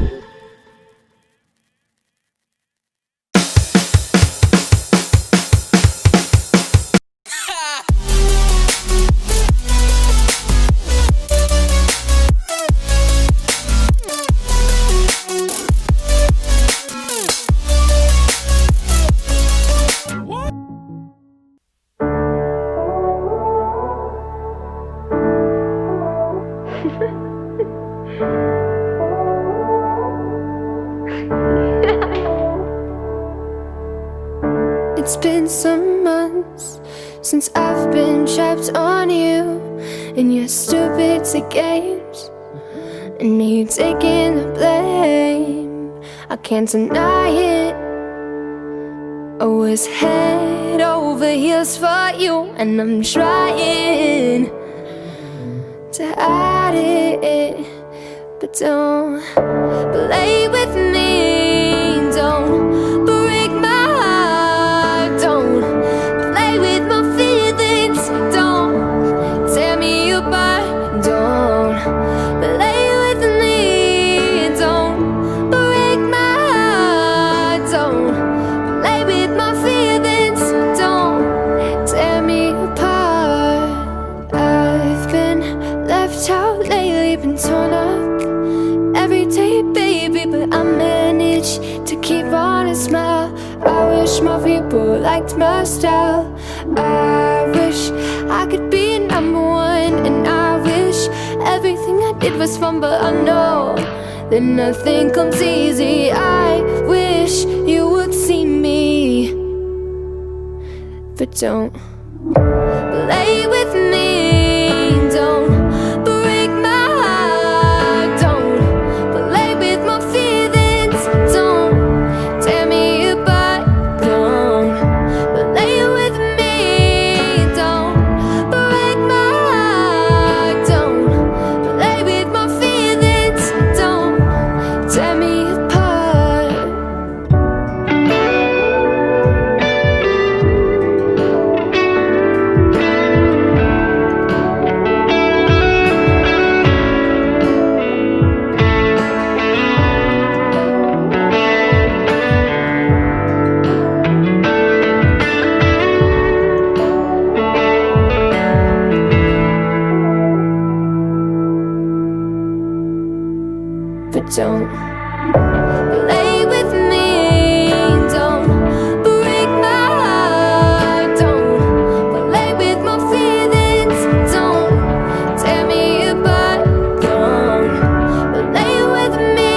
Speaker 16: It's been some months since I've been trapped on you and your stupid games, and me taking the blame. I can't deny it. I was head over heels for you, and I'm trying to hide it, but don't play with me. Don't break my heart. Don't play with my feelings. Don't tear me apart. Don't play with me. Don't break my heart. Don't play with my feelings. Don't tear me apart. I've been left out lately, been torn up every day, baby, but I manage to keep on a smile. I wish my people liked my style. I wish I could be number one, and I wish everything I did was fun, but I know that nothing comes easy. I wish you would see me, but don't play with me. Don't break my heart. Don't play with my feelings. Don't tear me apart. Don't play with me. Don't break my heart. Don't play with my feelings. Don't tear me apart. but don't play with me. Don't break my heart. Don't play with my feelings. Don't tear me apart. Don't play with me.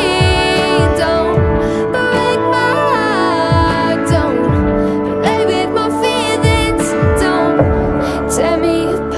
Speaker 16: Don't break my heart. Don't play with my feelings. Don't tear me apart.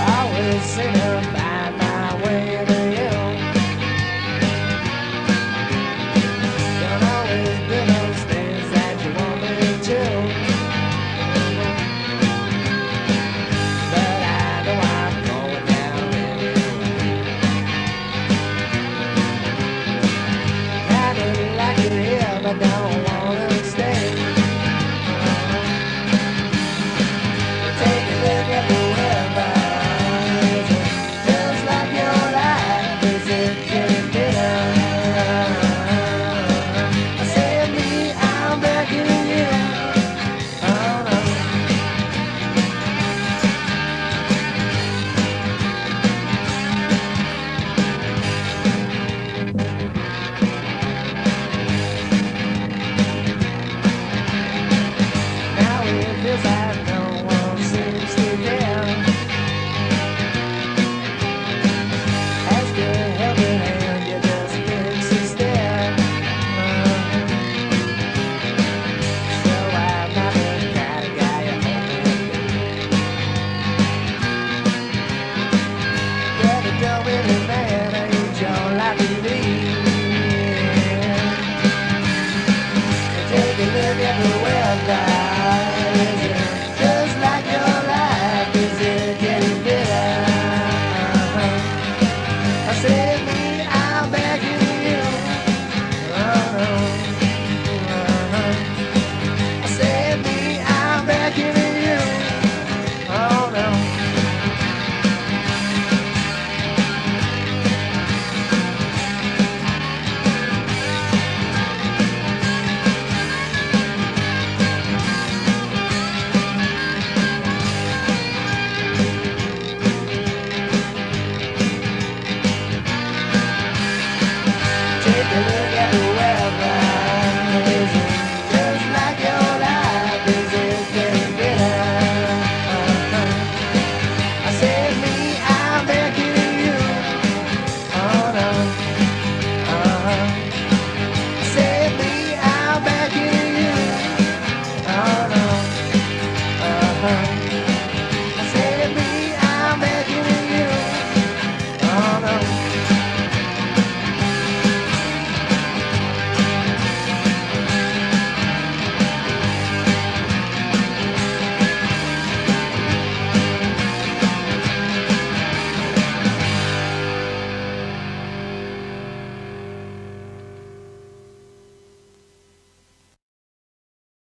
Speaker 11: Always seem to find my way to you. Don't always do those things that you want me to. But I know I'm going down with you. Kinda like it here, but don't wanna stay. Take a look at the weather. Feels like your life is getting bitter. I say me, I'm begging you. Oh no. Now it feels like no one seems to care. Ask a helping hand, you just fix a stare. So I'm not the kind of guy you're hoping to. But it don't really matter, it's your life to lead. Take a look at the weather. Is it just like your life? Is it getting bitter? I said me, I'm begging you. Oh no. I said me, I'm begging you. Oh no. Take a look at the weather. Is it just like your life? Is it getting bitter? I said me, I'm begging you. Oh no. I said me, I'm begging you. Oh no.